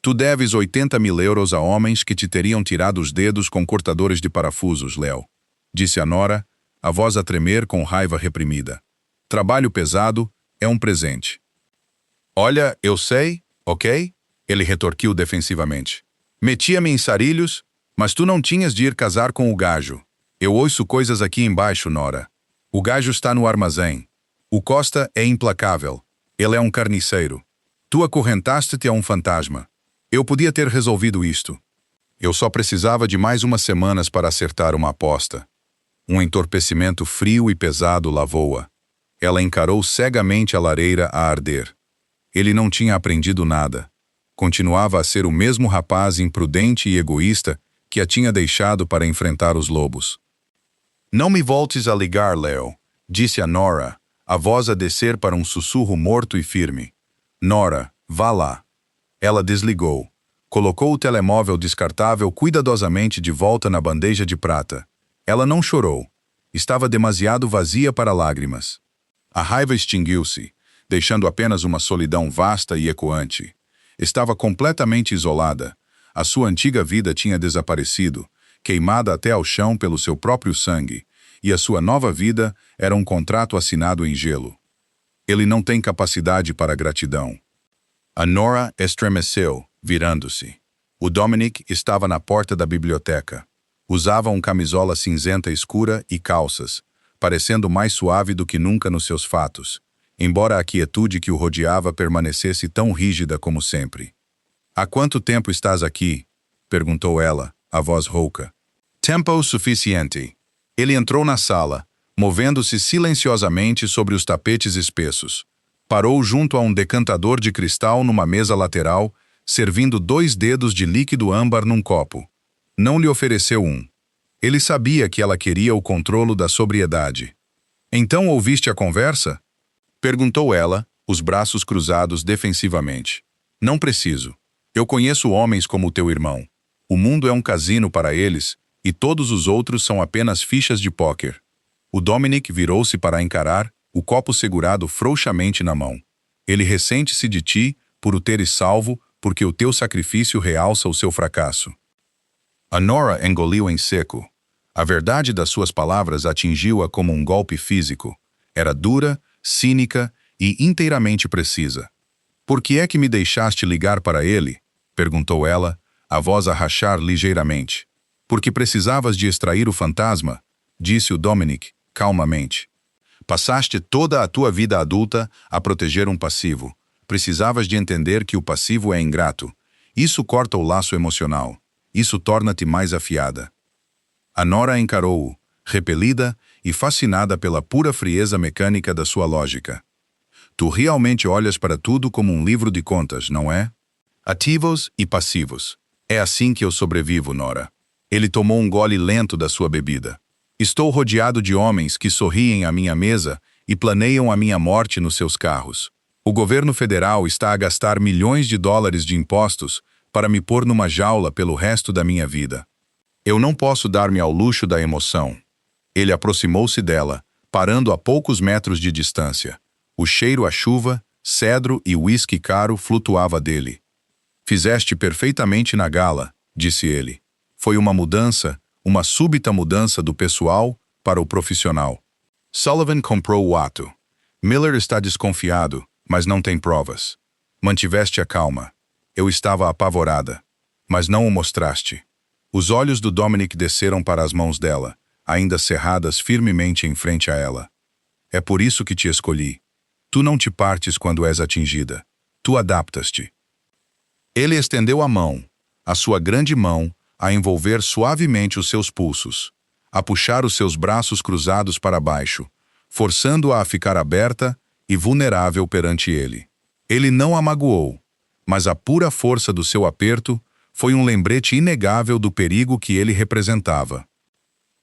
Tu deves 80.000 euros a homens que te teriam tirado os dedos com cortadores de parafusos, Leo. Disse a Nora, a voz a tremer com raiva reprimida. Trabalho pesado é um presente. Olha, eu sei, ok? Ele retorquiu defensivamente. Metia-me em sarilhos, mas tu não tinhas de ir casar com o gajo. Eu ouço coisas aqui embaixo, Nora. O gajo está no armazém. O Costa é implacável. Ele é um carniceiro. Tu acorrentaste-te a um fantasma. Eu podia ter resolvido isto. Eu só precisava de mais umas semanas para acertar uma aposta. Um entorpecimento frio e pesado lavou-a. Ela encarou cegamente a lareira a arder. Ele não tinha aprendido nada. Continuava a ser o mesmo rapaz imprudente e egoísta que a tinha deixado para enfrentar os lobos. Não me voltes a ligar, Leo, disse a Nora, a voz a descer para um sussurro morto e firme. Nora, vá lá. Ela desligou. Colocou o telemóvel descartável cuidadosamente de volta na bandeja de prata. Ela não chorou. Estava demasiado vazia para lágrimas. A raiva extinguiu-se, deixando apenas uma solidão vasta e ecoante. Estava completamente isolada. A sua antiga vida tinha desaparecido, queimada até ao chão pelo seu próprio sangue, e a sua nova vida era um contrato assinado em gelo. Ele não tem capacidade para gratidão. A Nora estremeceu, virando-se. O Dominic estava na porta da biblioteca. Usava uma camisola cinzenta escura e calças, parecendo mais suave do que nunca nos seus fatos, embora a quietude que o rodeava permanecesse tão rígida como sempre. Há quanto tempo estás aqui? Perguntou ela, a voz rouca. Tempo suficiente. Ele entrou na sala, movendo-se silenciosamente sobre os tapetes espessos. Parou junto a um decantador de cristal numa mesa lateral, servindo 2 dedos de líquido âmbar num copo. Não lhe ofereceu um. Ele sabia que ela queria o controlo da sobriedade. Então ouviste a conversa? Perguntou ela, os braços cruzados defensivamente. Não preciso. Eu conheço homens como o teu irmão. O mundo é um casino para eles, e todos os outros são apenas fichas de póquer. O Dominic virou-se para encarar, o copo segurado frouxamente na mão. Ele ressente-se de ti por o teres salvo, porque o teu sacrifício realça o seu fracasso. A Nora engoliu em seco. A verdade das suas palavras atingiu-a como um golpe físico. Era dura, cínica e inteiramente precisa. Por que é que me deixaste ligar para ele? Perguntou ela, a voz a rachar ligeiramente. Porque precisavas de extrair o fantasma, disse o Dominic, calmamente. Passaste toda a tua vida adulta a proteger um passivo. Precisavas de entender que o passivo é ingrato. Isso corta o laço emocional. Isso torna-te mais afiada. A Nora encarou-o, repelida e fascinada pela pura frieza mecânica da sua lógica. Tu realmente olhas para tudo como um livro de contas, não é? Ativos e passivos. É assim que eu sobrevivo, Nora. Ele tomou um gole lento da sua bebida. Estou rodeado de homens que sorriem à minha mesa e planeiam a minha morte nos seus carros. O governo federal está a gastar milhões de dólares de impostos para me pôr numa jaula pelo resto da minha vida. Eu não posso dar-me ao luxo da emoção. Ele aproximou-se dela, parando a poucos metros de distância. O cheiro a chuva, cedro e uísque caro flutuava dele. Fizeste perfeitamente na gala, disse ele. Foi uma mudança, uma súbita mudança do pessoal para o profissional. Sullivan comprou o ato. Miller está desconfiado, mas não tem provas. Mantiveste a calma. Eu estava apavorada, mas não o mostraste. Os olhos do Dominic desceram para as mãos dela, ainda cerradas firmemente em frente a ela. É por isso que te escolhi. Tu não te partes quando és atingida. Tu adaptas-te. Ele estendeu a mão, a sua grande mão, a envolver suavemente os seus pulsos, a puxar os seus braços cruzados para baixo, forçando-a a ficar aberta e vulnerável perante ele. Ele não a magoou, mas a pura força do seu aperto foi um lembrete inegável do perigo que ele representava.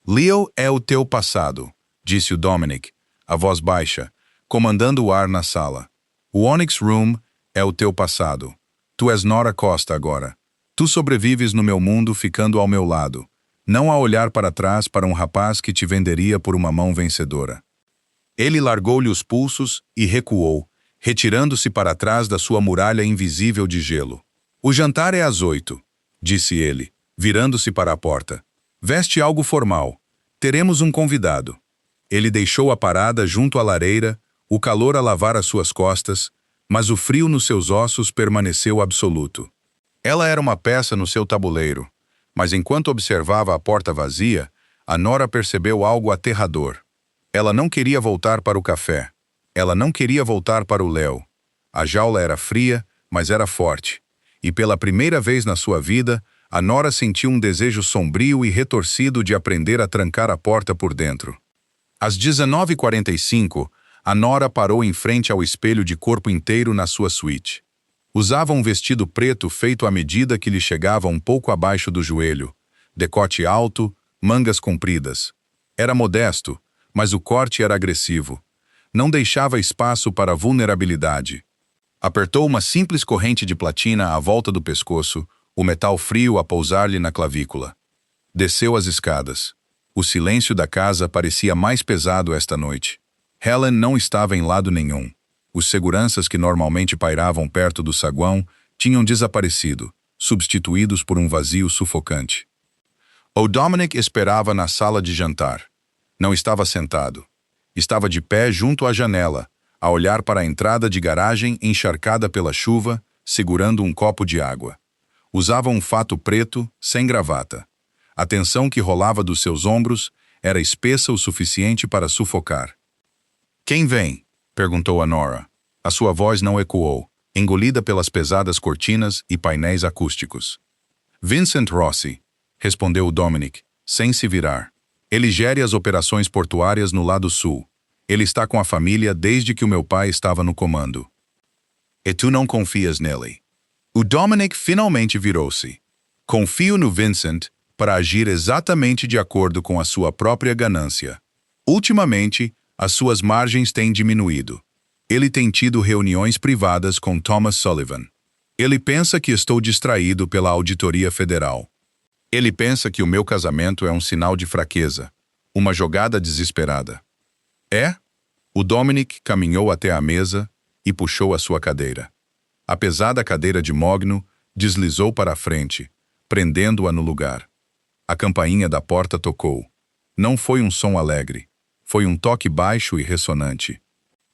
Leo é o teu passado, disse o Dominic, a voz baixa, comandando o ar na sala. O Onyx Room é o teu passado. Tu és Nora Costa agora. Tu sobrevives no meu mundo ficando ao meu lado, não a olhar para trás para um rapaz que te venderia por uma mão vencedora. Ele largou-lhe os pulsos e recuou, retirando-se para trás da sua muralha invisível de gelo. O jantar é às 8, disse ele, virando-se para a porta. Veste algo formal. Teremos um convidado. Ele deixou a parada junto à lareira, o calor a lavar as suas costas, mas o frio nos seus ossos permaneceu absoluto. Ela era uma peça no seu tabuleiro, mas enquanto observava a porta vazia, a Nora percebeu algo aterrador. Ela não queria voltar para o café. Ela não queria voltar para o Leo. A jaula era fria, mas era forte. E pela primeira vez na sua vida, a Nora sentiu um desejo sombrio e retorcido de aprender a trancar a porta por dentro. Às 19h45, a Nora parou em frente ao espelho de corpo inteiro na sua suíte. Usava um vestido preto feito à medida que lhe chegava um pouco abaixo do joelho, decote alto, mangas compridas. Era modesto, mas o corte era agressivo. Não deixava espaço para vulnerabilidade. Apertou uma simples corrente de platina à volta do pescoço, o metal frio a pousar-lhe na clavícula. Desceu as escadas. O silêncio da casa parecia mais pesado esta noite. Helen não estava em lado nenhum. Os seguranças que normalmente pairavam perto do saguão tinham desaparecido, substituídos por um vazio sufocante. O Dominic esperava na sala de jantar. Não estava sentado. Estava de pé junto à janela, a olhar para a entrada de garagem encharcada pela chuva, segurando um copo de água. Usava um fato preto, sem gravata. A tensão que rolava dos seus ombros era espessa o suficiente para sufocar. "Quem vem?" perguntou a Nora. A sua voz não ecoou, engolida pelas pesadas cortinas e painéis acústicos. "Vincent Rossi", respondeu o Dominic, sem se virar. "Ele gere as operações portuárias no lado sul. Ele está com a família desde que o meu pai estava no comando." "E tu não confias nele?" O Dominic finalmente virou-se. "Confio no Vincent para agir exatamente de acordo com a sua própria ganância. Ultimamente, as suas margens têm diminuído. Ele tem tido reuniões privadas com Thomas Sullivan. Ele pensa que estou distraído pela Auditoria Federal. Ele pensa que o meu casamento é um sinal de fraqueza, uma jogada desesperada." "É?" O Dominic caminhou até a mesa e puxou a sua cadeira. A pesada cadeira de mogno deslizou para a frente, prendendo-a no lugar. A campainha da porta tocou. Não foi um som alegre. Foi um toque baixo e ressonante.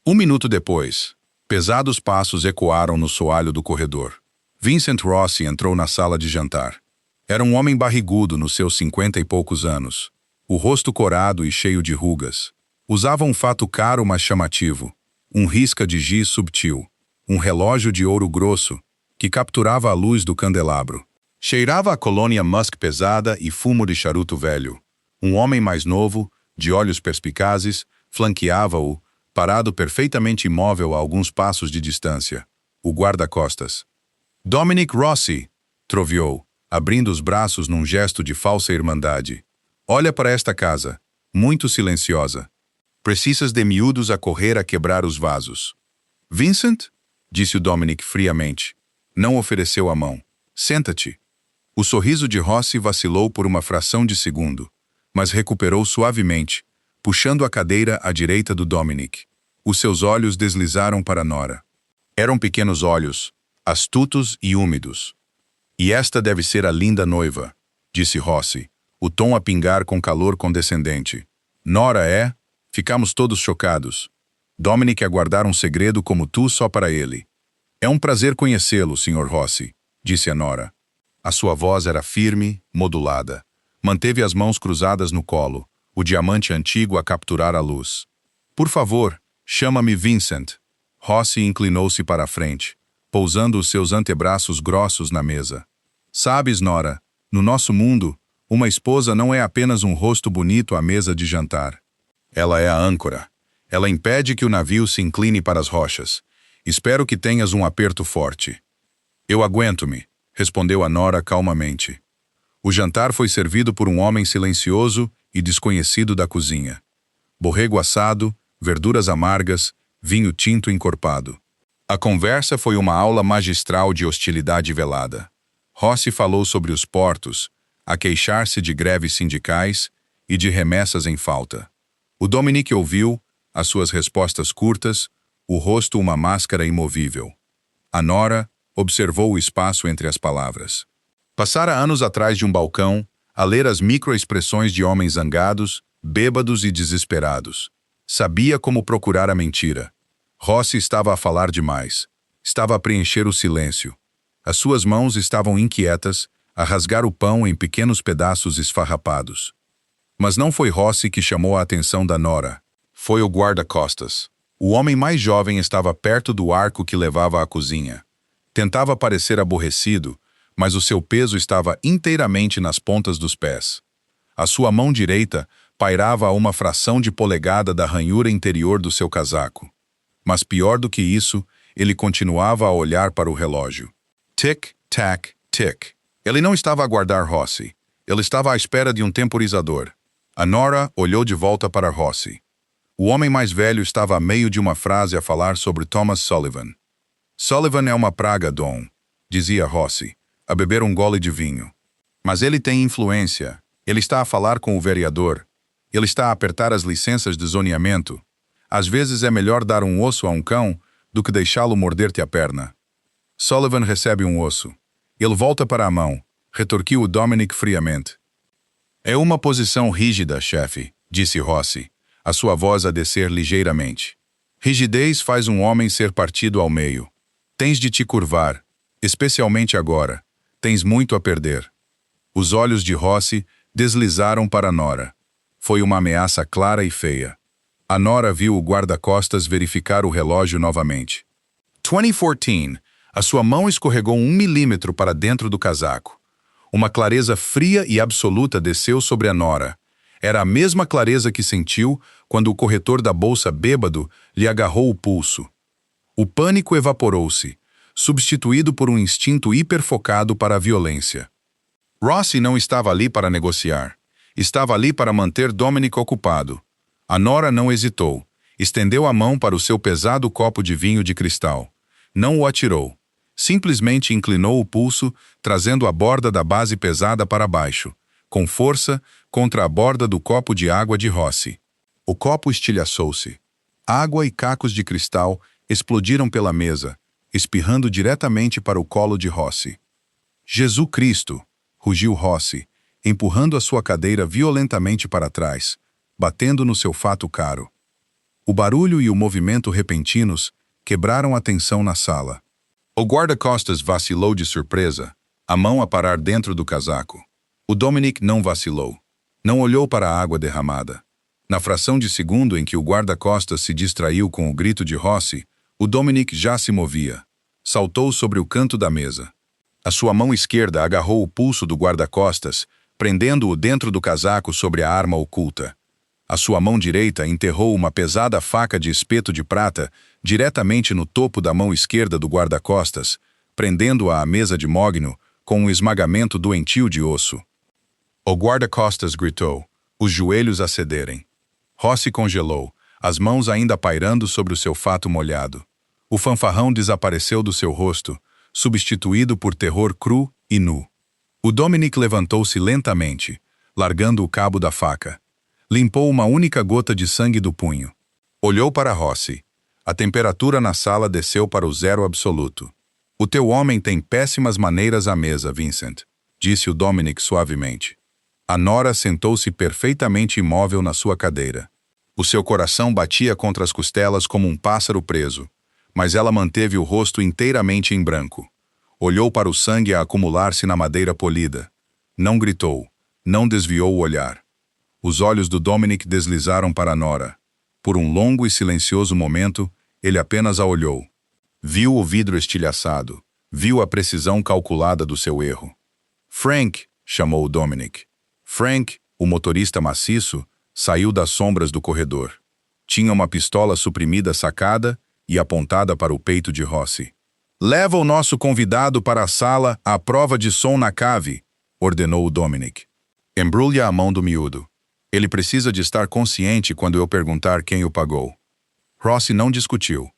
1 minuto depois, pesados passos ecoaram no soalho do corredor. Vincent Rossi entrou na sala de jantar. Era um homem barrigudo nos seus 50 e poucos anos. O rosto corado e cheio de rugas. Usava um fato caro mas chamativo. Um risca de giz subtil. Um relógio de ouro grosso, que capturava a luz do candelabro. Cheirava a colônia musk pesada e fumo de charuto velho. Um homem mais novo, de olhos perspicazes, flanqueava-o, parado perfeitamente imóvel a alguns passos de distância. O guarda-costas. "Dominic Rossi", troveou, abrindo os braços num gesto de falsa irmandade. "Olha para esta casa, muito silenciosa. Precisas de miúdos a correr a quebrar os vasos." "Vincent?" disse o Dominic friamente. Não ofereceu a mão. "Senta-te." O sorriso de Rossi vacilou por uma fração de segundo, mas recuperou suavemente, puxando a cadeira à direita do Dominic. Os seus olhos deslizaram para Nora. Eram pequenos olhos, astutos e úmidos. E esta deve ser a linda noiva, disse Rossi, o tom a pingar com calor condescendente. Nora é? Ficamos todos chocados. Dominic a guardar um segredo como tu só para ele. É um prazer conhecê-lo, Sr. Rossi, disse a Nora. A sua voz era firme, modulada. Manteve as mãos cruzadas no colo, o diamante antigo a capturar a luz. Por favor, chama-me Vincent. Rossi inclinou-se para a frente, pousando os seus antebraços grossos na mesa. Sabes, Nora, no nosso mundo, uma esposa não é apenas um rosto bonito à mesa de jantar. Ela é a âncora. Ela impede que o navio se incline para as rochas. Espero que tenhas um aperto forte. Eu aguento-me, respondeu a Nora calmamente. O jantar foi servido por um homem silencioso e desconhecido da cozinha. Borrego assado, verduras amargas, vinho tinto encorpado. A conversa foi uma aula magistral de hostilidade velada. Rossi falou sobre os portos, a queixar-se de greves sindicais e de remessas em falta. O Dominic ouviu, as suas respostas curtas, o rosto uma máscara imovível. A Nora observou o espaço entre as palavras. Passara anos atrás de um balcão, a ler as microexpressões de homens zangados, bêbados e desesperados. Sabia como procurar a mentira. Rossi estava a falar demais. Estava a preencher o silêncio. As suas mãos estavam inquietas, a rasgar o pão em pequenos pedaços esfarrapados. Mas não foi Rossi que chamou a atenção da Nora. Foi o guarda-costas. O homem mais jovem estava perto do arco que levava à cozinha. Tentava parecer aborrecido, mas o seu peso estava inteiramente nas pontas dos pés. A sua mão direita pairava a uma fração de polegada da ranhura interior do seu casaco. Mas pior do que isso, ele continuava a olhar para o relógio. Tic, tac, tic. Ele não estava a aguardar Rossi. Ele estava à espera de um temporizador. A Nora olhou de volta para Rossi. O homem mais velho estava a meio de uma frase a falar sobre Thomas Sullivan. Sullivan é uma praga, Dom, dizia Rossi, a beber um gole de vinho. Mas ele tem influência. Ele está a falar com o vereador. Ele está a apertar as licenças de zoneamento. Às vezes é melhor dar um osso a um cão do que deixá-lo morder-te a perna. Sullivan recebe um osso. Ele volta para a mão, retorquiu o Dominic friamente. É uma posição rígida, chefe, disse Rossi, a sua voz a descer ligeiramente. Rigidez faz um homem ser partido ao meio. Tens de te curvar, especialmente agora. Tens muito a perder. Os olhos de Rossi deslizaram para Nora. Foi uma ameaça clara e feia. A Nora viu o guarda-costas verificar o relógio novamente. 2014. A sua mão escorregou 1 milímetro para dentro do casaco. Uma clareza fria e absoluta desceu sobre a Nora. Era a mesma clareza que sentiu quando o corretor da bolsa bêbado lhe agarrou o pulso. O pânico evaporou-se, substituído por um instinto hiperfocado para a violência. Rossi não estava ali para negociar. Estava ali para manter Dominic ocupado. A Nora não hesitou. Estendeu a mão para o seu pesado copo de vinho de cristal. Não o atirou. Simplesmente inclinou o pulso, trazendo a borda da base pesada para baixo, com força, contra a borda do copo de água de Rossi. O copo estilhaçou-se. Água e cacos de cristal explodiram pela mesa, espirrando diretamente para o colo de Rossi. Jesus Cristo! Rugiu Rossi, empurrando a sua cadeira violentamente para trás, batendo no seu fato caro. O barulho e o movimento repentinos quebraram a tensão na sala. O guarda-costas vacilou de surpresa, a mão a parar dentro do casaco. O Dominic não vacilou. Não olhou para a água derramada. Na fração de segundo em que o guarda-costas se distraiu com o grito de Rossi, o Dominic já se movia. Saltou sobre o canto da mesa. A sua mão esquerda agarrou o pulso do guarda-costas, prendendo-o dentro do casaco sobre a arma oculta. A sua mão direita enterrou uma pesada faca de espeto de prata diretamente no topo da mão esquerda do guarda-costas, prendendo-a à mesa de mogno com um esmagamento doentio de osso. O guarda-costas gritou, os joelhos a cederem. Rossi congelou, as mãos ainda pairando sobre o seu fato molhado. O fanfarrão desapareceu do seu rosto, substituído por terror cru e nu. O Dominic levantou-se lentamente, largando o cabo da faca. Limpou uma única gota de sangue do punho. Olhou para Rossi. A temperatura na sala desceu para o zero absoluto. O teu homem tem péssimas maneiras à mesa, Vincent, disse o Dominic suavemente. A Nora sentou-se perfeitamente imóvel na sua cadeira. O seu coração batia contra as costelas como um pássaro preso, mas ela manteve o rosto inteiramente em branco. Olhou para o sangue a acumular-se na madeira polida. Não gritou, não desviou o olhar. Os olhos do Dominic deslizaram para a Nora. Por um longo e silencioso momento, ele apenas a olhou. Viu o vidro estilhaçado. Viu a precisão calculada do seu erro. Frank, chamou o Dominic. Frank, o motorista maciço, saiu das sombras do corredor. Tinha uma pistola suprimida sacada e apontada para o peito de Rossi. Leva o nosso convidado para a sala à prova de som na cave, ordenou o Dominic. Embrulhe a mão do miúdo. Ele precisa de estar consciente quando eu perguntar quem o pagou. Rossi não discutiu.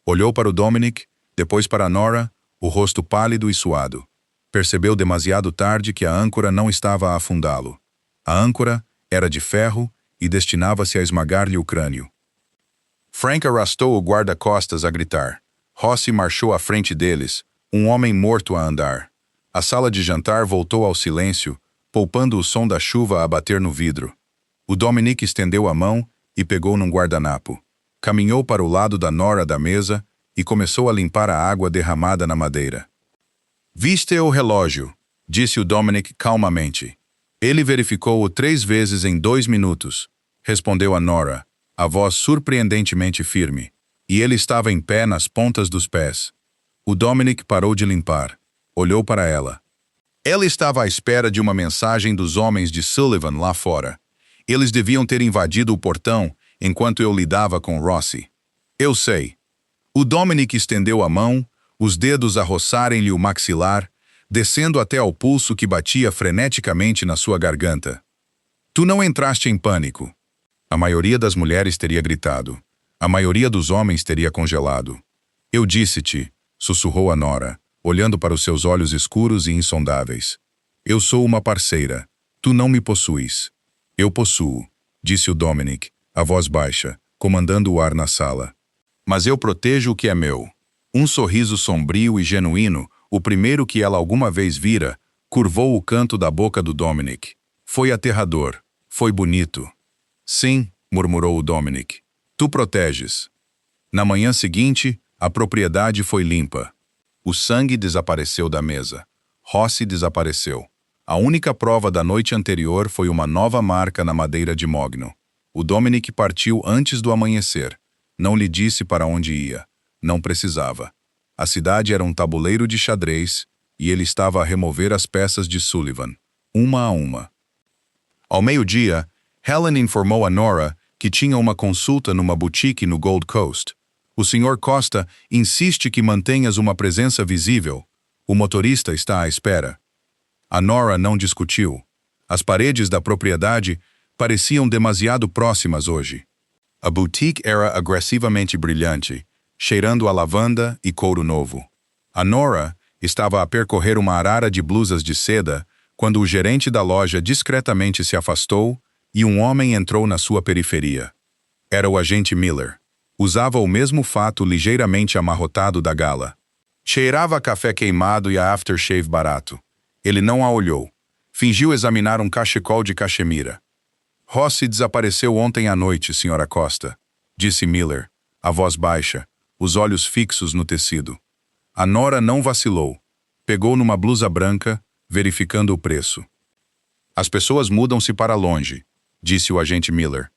Olhou para o Dominic, depois para a Nora, o rosto pálido e suado. Percebeu demasiado tarde que a âncora não estava a afundá-lo. A âncora era de ferro e destinava-se a esmagar-lhe o crânio. Frank arrastou o guarda-costas a gritar. Rossi marchou à frente deles, um homem morto a andar. A sala de jantar voltou ao silêncio, poupando o som da chuva a bater no vidro. O Dominic estendeu a mão e pegou num guardanapo. Caminhou para o lado da Nora da mesa e começou a limpar a água derramada na madeira. Viste o relógio, disse o Dominic calmamente. Ele verificou-o 3 vezes em 2 minutos, respondeu a Nora, a voz surpreendentemente firme, e ele estava em pé nas pontas dos pés. O Dominic parou de limpar, olhou para ela. Ela estava à espera de uma mensagem dos homens de Sullivan lá fora. Eles deviam ter invadido o portão enquanto eu lidava com Rossi. Eu sei. O Dominic estendeu a mão, os dedos a roçarem-lhe o maxilar, descendo até ao pulso que batia freneticamente na sua garganta. Tu não entraste em pânico. A maioria das mulheres teria gritado. A maioria dos homens teria congelado. Eu disse-te, sussurrou a Nora, olhando para os seus olhos escuros e insondáveis. Eu sou uma parceira. Tu não me possuis. Eu possuo, disse o Dominic, a voz baixa, comandando o ar na sala. Mas eu protejo o que é meu. Um sorriso sombrio e genuíno, o primeiro que ela alguma vez vira, curvou o canto da boca do Dominic. Foi aterrador. Foi bonito. Sim, murmurou o Dominic. Tu proteges. Na manhã seguinte, a propriedade foi limpa. O sangue desapareceu da mesa. Rossi desapareceu. A única prova da noite anterior foi uma nova marca na madeira de mogno. O Dominic partiu antes do amanhecer. Não lhe disse para onde ia. Não precisava. A cidade era um tabuleiro de xadrez e ele estava a remover as peças de Sullivan, uma a uma. Ao meio-dia, Helen informou a Nora que tinha uma consulta numa boutique no Gold Coast. O Sr. Costa insiste que mantenhas uma presença visível. O motorista está à espera. A Nora não discutiu. As paredes da propriedade pareciam demasiado próximas hoje. A boutique era agressivamente brilhante, cheirando a lavanda e couro novo. A Nora estava a percorrer uma arara de blusas de seda quando o gerente da loja discretamente se afastou e um homem entrou na sua periferia. Era o agente Miller. Usava o mesmo fato ligeiramente amarrotado da gala. Cheirava a café queimado e a aftershave barato. Ele não a olhou. Fingiu examinar um cachecol de cachemira. Rossi desapareceu ontem à noite, Sra. Costa, disse Miller, a voz baixa, os olhos fixos no tecido. A Nora não vacilou. Pegou numa blusa branca, verificando o preço. As pessoas mudam-se para longe, disse o agente Miller.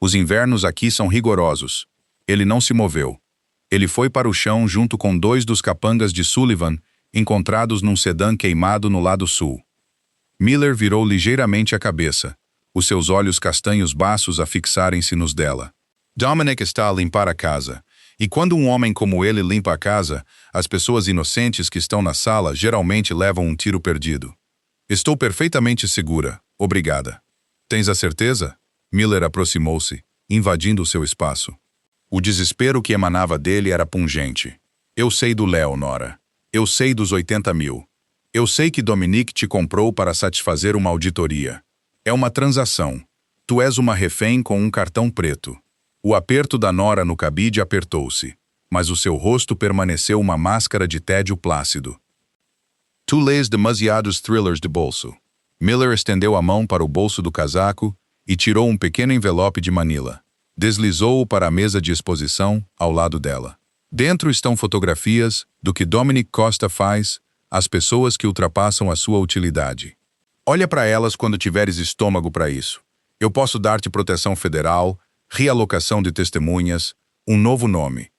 Os invernos aqui são rigorosos. Ele não se moveu. Ele foi para o chão junto com 2 dos capangas de Sullivan, encontrados num sedã queimado no lado sul. Miller virou ligeiramente a cabeça, os seus olhos castanhos baços a fixarem-se nos dela. Dominic está a limpar a casa, e quando um homem como ele limpa a casa, as pessoas inocentes que estão na sala geralmente levam um tiro perdido. Estou perfeitamente segura, obrigada. Tens a certeza? Miller aproximou-se, invadindo o seu espaço. O desespero que emanava dele era pungente. Eu sei do Léo, Nora. Eu sei dos 80 mil. Eu sei que Dominic te comprou para satisfazer uma auditoria. É uma transação. Tu és uma refém com um cartão preto. O aperto da Nora no cabide apertou-se. mas o seu rosto permaneceu uma máscara de tédio plácido. Tu lês demasiados thrillers de bolso. Miller estendeu a mão para o bolso do casaco e tirou um pequeno envelope de Manila. Deslizou-o para a mesa de exposição ao lado dela. Dentro estão fotografias do que Dominic Costa faz às pessoas que ultrapassam a sua utilidade. Olha para elas quando tiveres estômago para isso. Eu posso dar-te proteção federal, realocação de testemunhas, um novo nome.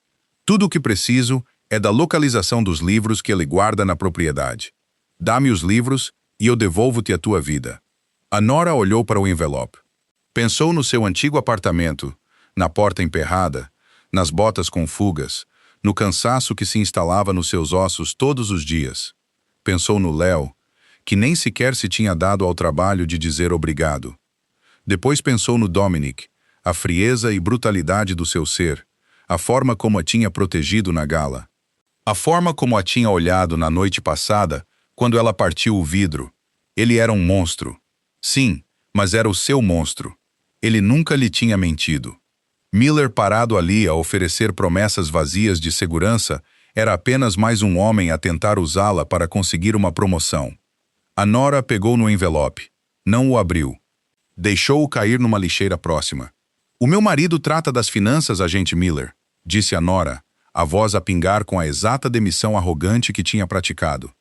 Tudo o que preciso é da localização dos livros que ele guarda na propriedade. Dá-me os livros e eu devolvo-te a tua vida. A Nora olhou para o envelope. Pensou no seu antigo apartamento, na porta emperrada, nas botas com fugas, no cansaço que se instalava nos seus ossos todos os dias. Pensou no Léo, que nem sequer se tinha dado ao trabalho de dizer obrigado. Depois pensou no Dominic, a frieza e brutalidade do seu ser, a forma como a tinha protegido na gala. A forma como a tinha olhado na noite passada, quando ela partiu o vidro. Ele era um monstro. Sim, mas era o seu monstro. Ele nunca lhe tinha mentido. Miller, parado ali a oferecer promessas vazias de segurança, era apenas mais um homem a tentar usá-la para conseguir uma promoção. A Nora pegou no envelope. Não o abriu. Deixou-o cair numa lixeira próxima. O meu marido trata das finanças, agente Miller, disse a Nora, a voz a pingar com a exata demissão arrogante que tinha praticado.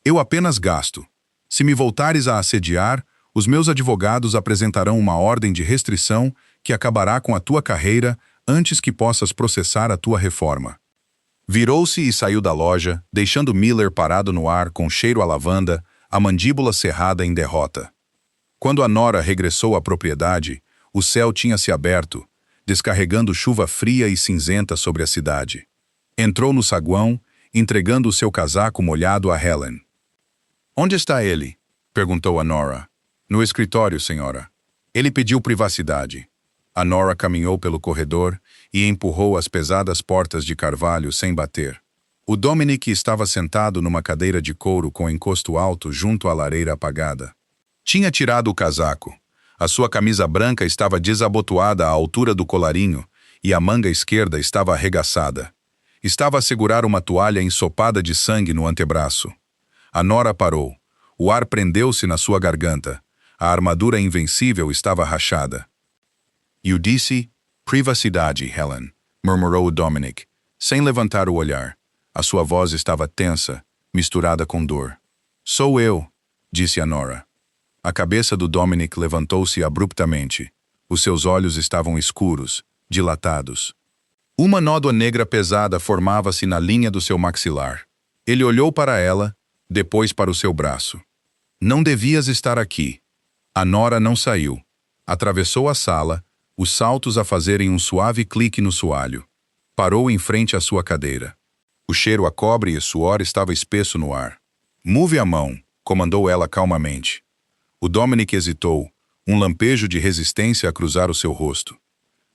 Eu apenas gasto. Se me voltares a assediar, os meus advogados apresentarão uma ordem de restrição que acabará com a tua carreira antes que possas processar a tua reforma. Virou-se e saiu da loja, deixando Miller parado no ar com cheiro a lavanda, a mandíbula cerrada em derrota. Quando a Nora regressou à propriedade, o céu tinha se aberto, descarregando chuva fria e cinzenta sobre a cidade. Entrou no saguão, entregando o seu casaco molhado a Helen. Onde está ele? Perguntou a Nora. No escritório, senhora. Ele pediu privacidade. A Nora caminhou pelo corredor e empurrou as pesadas portas de carvalho sem bater. O Dominic estava sentado numa cadeira de couro com encosto alto junto à lareira apagada. Tinha tirado o casaco. A sua camisa branca estava desabotoada à altura do colarinho e a manga esquerda estava arregaçada. Estava a segurar uma toalha ensopada de sangue no antebraço. A Nora parou. O ar prendeu-se na sua garganta. A armadura invencível estava rachada. Eu disse, privacidade, Helen, murmurou o Dominic, sem levantar o olhar. A sua voz estava tensa, misturada com dor. Sou eu, disse a Nora. A cabeça do Dominic levantou-se abruptamente. Os seus olhos estavam escuros, dilatados. Uma nódoa negra pesada formava-se na linha do seu maxilar. Ele olhou para ela, depois para o seu braço. Não devias estar aqui. A Nora não saiu. Atravessou a sala, os saltos a fazerem um suave clique no soalho. Parou em frente à sua cadeira. O cheiro a cobre e suor estava espesso no ar. Move a mão, comandou ela calmamente. O Dominic hesitou, um lampejo de resistência a cruzar o seu rosto.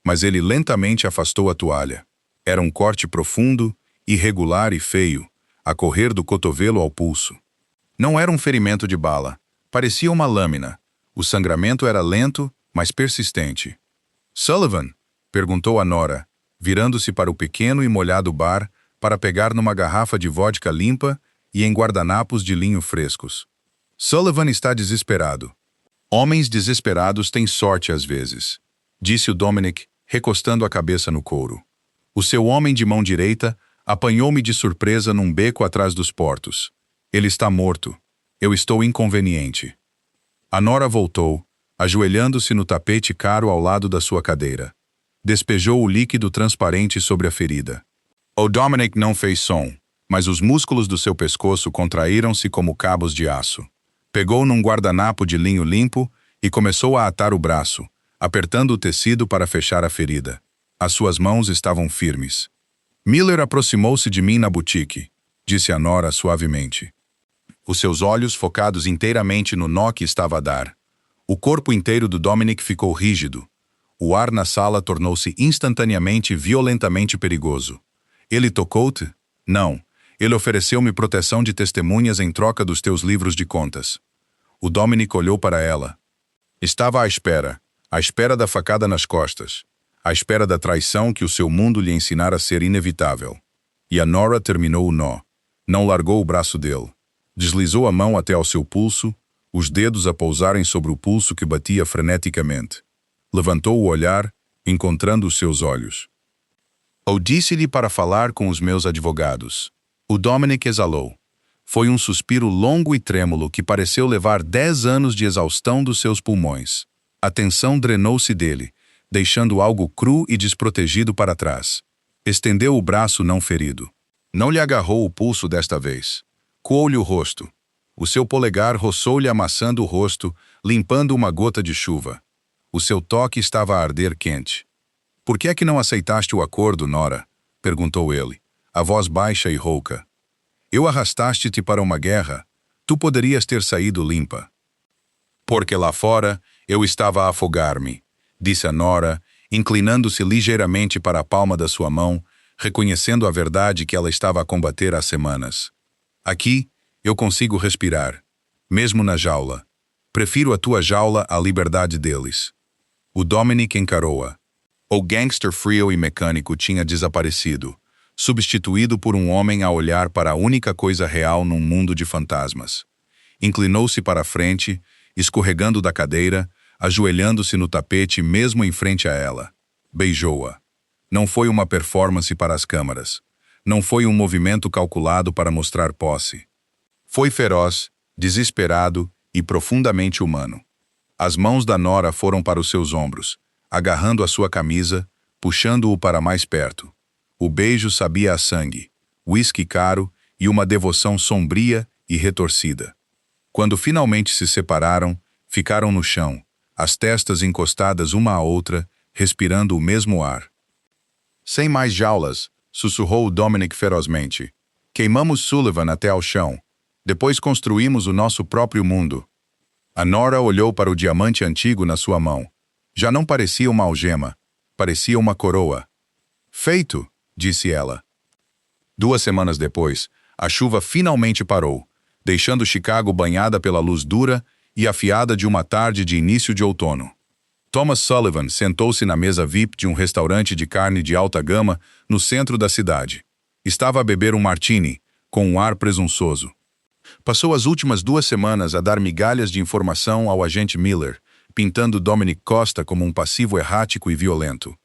Mas ele lentamente afastou a toalha. Era um corte profundo, irregular e feio, a correr do cotovelo ao pulso. Não era um ferimento de bala. Parecia uma lâmina. O sangramento era lento, mas persistente. Sullivan? Perguntou a Nora, virando-se para o pequeno e molhado bar para pegar numa garrafa de vodka limpa e em guardanapos de linho frescos. Sullivan está desesperado. Homens desesperados têm sorte às vezes, disse o Dominic, recostando a cabeça no couro. O seu homem de mão direita apanhou-me de surpresa num beco atrás dos portos. Ele está morto. Eu estou inconveniente. A Nora voltou, ajoelhando-se no tapete caro ao lado da sua cadeira. Despejou o líquido transparente sobre a ferida. O Dominic não fez som, mas os músculos do seu pescoço contraíram-se como cabos de aço. Pegou num guardanapo de linho limpo e começou a atar o braço, apertando o tecido para fechar a ferida. As suas mãos estavam firmes. Miller aproximou-se de mim na boutique, disse a Nora suavemente. Os seus olhos focados inteiramente no nó que estava a dar. O corpo inteiro do Dominic ficou rígido. O ar na sala tornou-se instantaneamente violentamente perigoso. Ele tocou-te? Não. Ele ofereceu-me proteção de testemunhas em troca dos teus livros de contas. O Dominic olhou para ela. Estava à espera da facada nas costas, à espera da traição que o seu mundo lhe ensinara a ser inevitável. E a Nora terminou o nó. Não largou o braço dele. Deslizou a mão até ao seu pulso, os dedos a pousarem sobre o pulso que batia freneticamente. Levantou o olhar, encontrando os seus olhos. Eu disse-lhe para falar com os meus advogados. O Dominic exalou. Foi um suspiro longo e trêmulo que pareceu levar 10 anos de exaustão dos seus pulmões. A tensão drenou-se dele, deixando algo cru e desprotegido para trás. Estendeu o braço não ferido. Não lhe agarrou o pulso desta vez. Coou-lhe o rosto. O seu polegar roçou-lhe amassando o rosto, limpando uma gota de chuva. O seu toque estava a arder quente. Por que é que não aceitaste o acordo, Nora? Perguntou ele, a voz baixa e rouca. Eu arrastaste-te para uma guerra. Tu poderias ter saído limpa. Porque lá fora eu estava a afogar-me, disse a Nora, inclinando-se ligeiramente para a palma da sua mão, reconhecendo a verdade que ela estava a combater há semanas. Aqui, eu consigo respirar, mesmo na jaula. Prefiro a tua jaula à liberdade deles. O Dominic encarou-a. O gangster frio e mecânico tinha desaparecido, substituído por um homem a olhar para a única coisa real num mundo de fantasmas. Inclinou-se para a frente, escorregando da cadeira, ajoelhando-se no tapete mesmo em frente a ela. Beijou-a. Não foi uma performance para as câmaras. Não foi um movimento calculado para mostrar posse. Foi feroz, desesperado e profundamente humano. As mãos da Nora foram para os seus ombros, agarrando a sua camisa, puxando-o para mais perto. O beijo sabia a sangue, uísque caro e uma devoção sombria e retorcida. Quando finalmente se separaram, ficaram no chão, as testas encostadas uma à outra, respirando o mesmo ar. Sem mais jaulas, sussurrou o Dominic ferozmente. Queimamos Sullivan até ao chão. Depois construímos o nosso próprio mundo. A Nora olhou para o diamante antigo na sua mão. Já não parecia uma algema. Parecia uma coroa. Feito, disse ela. 2 semanas depois, a chuva finalmente parou, deixando Chicago banhada pela luz dura e afiada de uma tarde de início de outono. Thomas Sullivan sentou-se na mesa VIP de um restaurante de carne de alta gama no centro da cidade. Estava a beber um martini, com um ar presunçoso. Passou as últimas 2 semanas a dar migalhas de informação ao agente Miller, pintando Dominic Costa como um passivo errático e violento.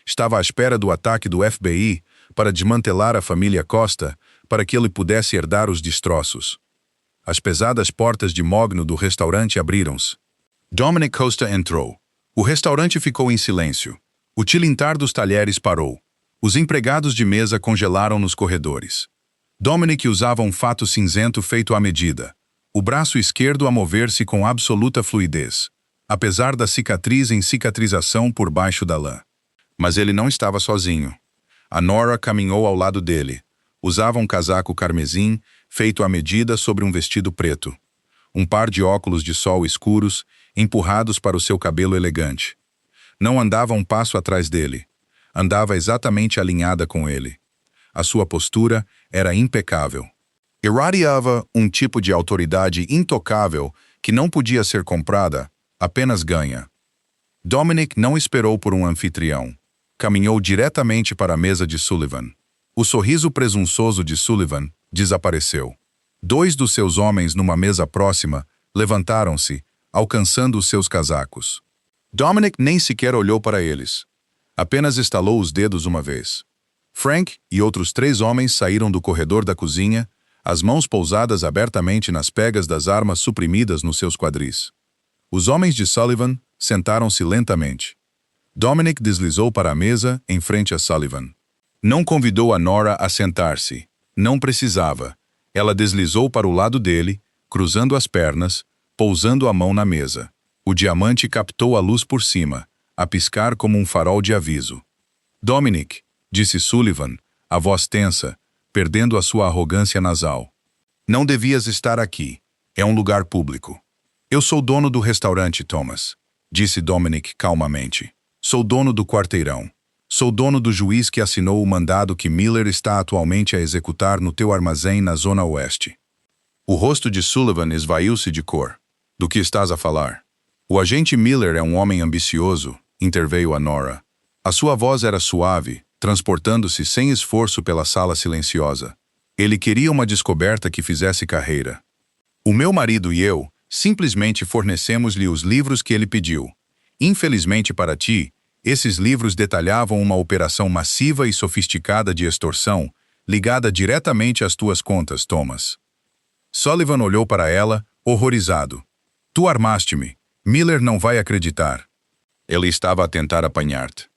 Estava à espera do ataque do FBI para desmantelar a família Costa para que ele pudesse herdar os destroços. As pesadas portas de mogno do restaurante abriram-se. Dominic Costa entrou. O restaurante ficou em silêncio. O tilintar dos talheres parou. Os empregados de mesa congelaram nos corredores. Dominic usava um fato cinzento feito à medida, o braço esquerdo a mover-se com absoluta fluidez, apesar da cicatriz em cicatrização por baixo da lã. Mas ele não estava sozinho. A Nora caminhou ao lado dele. Usava um casaco carmesim, feito à medida sobre um vestido preto. Um par de óculos de sol escuros, empurrados para o seu cabelo elegante. Não andava um passo atrás dele. Andava exatamente alinhada com ele. A sua postura era impecável. Irradiava um tipo de autoridade intocável que não podia ser comprada, apenas ganha. Dominic não esperou por um anfitrião. Caminhou diretamente para a mesa de Sullivan. O sorriso presunçoso de Sullivan desapareceu. 2 dos seus homens numa mesa próxima levantaram-se, alcançando os seus casacos. Dominic nem sequer olhou para eles. Apenas estalou os dedos uma vez. Frank e outros 3 homens saíram do corredor da cozinha, as mãos pousadas abertamente nas pegas das armas suprimidas nos seus quadris. Os homens de Sullivan sentaram-se lentamente. Dominic deslizou para a mesa em frente a Sullivan. Não convidou a Nora a sentar-se. Não precisava. Ela deslizou para o lado dele, cruzando as pernas, pousando a mão na mesa. O diamante captou a luz por cima, a piscar como um farol de aviso. Dominic, disse Sullivan, a voz tensa, perdendo a sua arrogância nasal. Não devias estar aqui. É um lugar público. Eu sou dono do restaurante, Thomas, disse Dominic calmamente. Sou dono do quarteirão. Sou dono do juiz que assinou o mandado que Miller está atualmente a executar no teu armazém na Zona Oeste. O rosto de Sullivan esvaiu-se de cor. Do que estás a falar? O agente Miller é um homem ambicioso, interveio a Nora. A sua voz era suave, transportando-se sem esforço pela sala silenciosa. Ele queria uma descoberta que fizesse carreira. O meu marido e eu simplesmente fornecemos-lhe os livros que ele pediu. Infelizmente para ti, esses livros detalhavam uma operação massiva e sofisticada de extorsão, ligada diretamente às tuas contas, Thomas. Sullivan olhou para ela, horrorizado. Tu armaste-me. Miller não vai acreditar. Ele estava a tentar apanhar-te.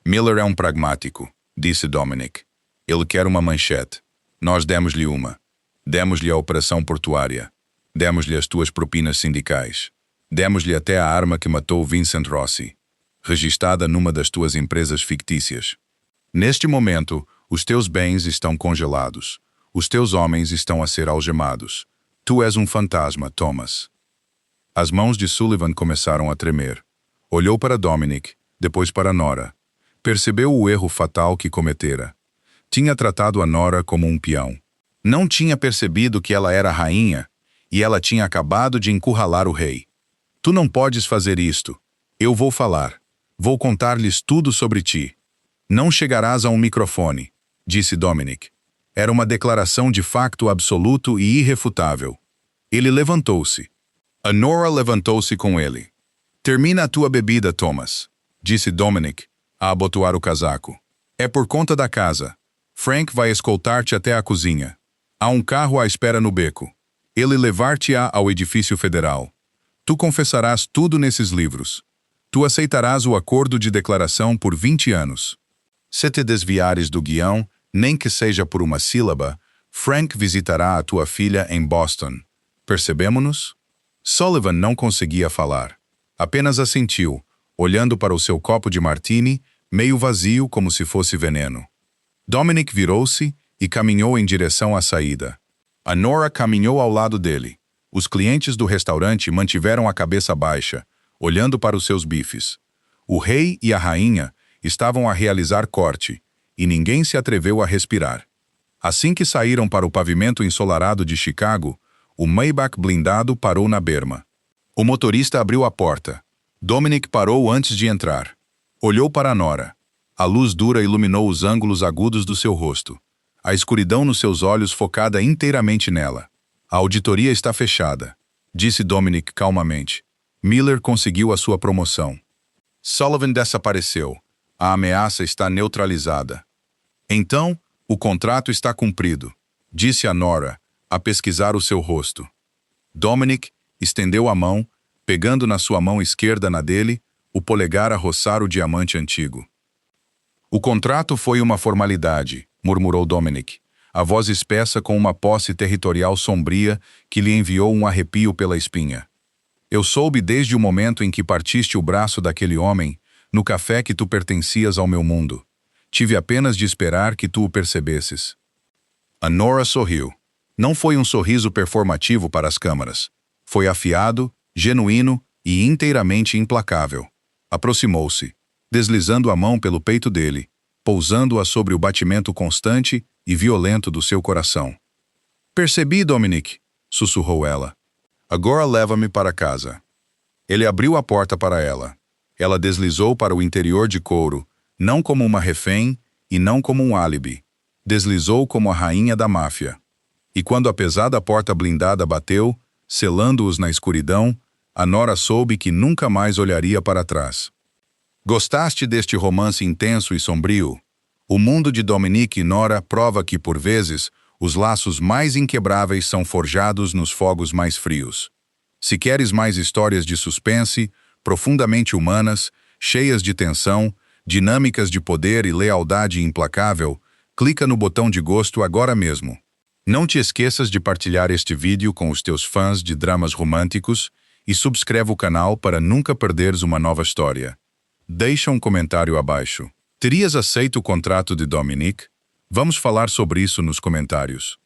Miller é um pragmático, disse Dominic. Ele quer uma manchete. Nós demos-lhe uma. Demos-lhe a operação portuária. Demos-lhe as tuas propinas sindicais. Demos-lhe até a arma que matou Vincent Rossi, registada numa das tuas empresas fictícias. Neste momento, os teus bens estão congelados. Os teus homens estão a ser algemados. Tu és um fantasma, Thomas. As mãos de Sullivan começaram a tremer. Olhou para Dominic, depois para Nora. Percebeu o erro fatal que cometera. Tinha tratado a Nora como um peão. Não tinha percebido que ela era rainha, e ela tinha acabado de encurralar o rei. Tu não podes fazer isto. Eu vou falar. Vou contar-lhes tudo sobre ti. Não chegarás a um microfone, disse Dominic. Era uma declaração de facto absoluto e irrefutável. Ele levantou-se. A Nora levantou-se com ele. Termina a tua bebida, Thomas, disse Dominic, a abotoar o casaco. É por conta da casa. Frank vai escoltar-te até a cozinha. Há um carro à espera no beco. Ele levar-te-á ao edifício federal. Tu confessarás tudo nesses livros. Tu aceitarás o acordo de declaração por 20 anos. Se te desviares do guião, nem que seja por uma sílaba, Frank visitará a tua filha em Boston. Percebemo-nos? Sullivan não conseguia falar. Apenas assentiu, olhando para o seu copo de martini, meio vazio como se fosse veneno. Dominic virou-se e caminhou em direção à saída. A Nora caminhou ao lado dele. Os clientes do restaurante mantiveram a cabeça baixa, olhando para os seus bifes. O rei e a rainha estavam a realizar corte, e ninguém se atreveu a respirar. Assim que saíram para o pavimento ensolarado de Chicago, o Maybach blindado parou na berma. O motorista abriu a porta. Dominic parou antes de entrar. Olhou para Nora. A luz dura iluminou os ângulos agudos do seu rosto. A escuridão nos seus olhos focada inteiramente nela. A auditoria está fechada, disse Dominic calmamente. Miller conseguiu a sua promoção. Sullivan desapareceu. A ameaça está neutralizada. Então, o contrato está cumprido, disse a Nora, a pesquisar o seu rosto. Dominic estendeu a mão, pegando na sua mão esquerda na dele, o polegar a roçar o diamante antigo. O contrato foi uma formalidade, murmurou Dominic, a voz espessa com uma posse territorial sombria que lhe enviou um arrepio pela espinha. Eu soube desde o momento em que partiste o braço daquele homem, no café que tu pertencias ao meu mundo. Tive apenas de esperar que tu o percebesses. A Nora sorriu. Não foi um sorriso performativo para as câmaras. Foi afiado, genuíno e inteiramente implacável. Aproximou-se, deslizando a mão pelo peito dele, pousando-a sobre o batimento constante e violento do seu coração. Percebi, Dominic, sussurrou ela. Agora leva-me para casa. Ele abriu a porta para ela. Ela deslizou para o interior de couro, não como uma refém e não como um álibi. Deslizou como a rainha da máfia. E quando a pesada porta blindada bateu, selando-os na escuridão, a Nora soube que nunca mais olharia para trás. Gostaste deste romance intenso e sombrio? O mundo de Dominic e Nora prova que, por vezes, os laços mais inquebráveis são forjados nos fogos mais frios. Se queres mais histórias de suspense, profundamente humanas, cheias de tensão, dinâmicas de poder e lealdade implacável, clica no botão de gosto agora mesmo. Não te esqueças de partilhar este vídeo com os teus fãs de dramas românticos e subscreve o canal para nunca perderes uma nova história. Deixa um comentário abaixo. Terias aceito o contrato de Dominic? Vamos falar sobre isso nos comentários.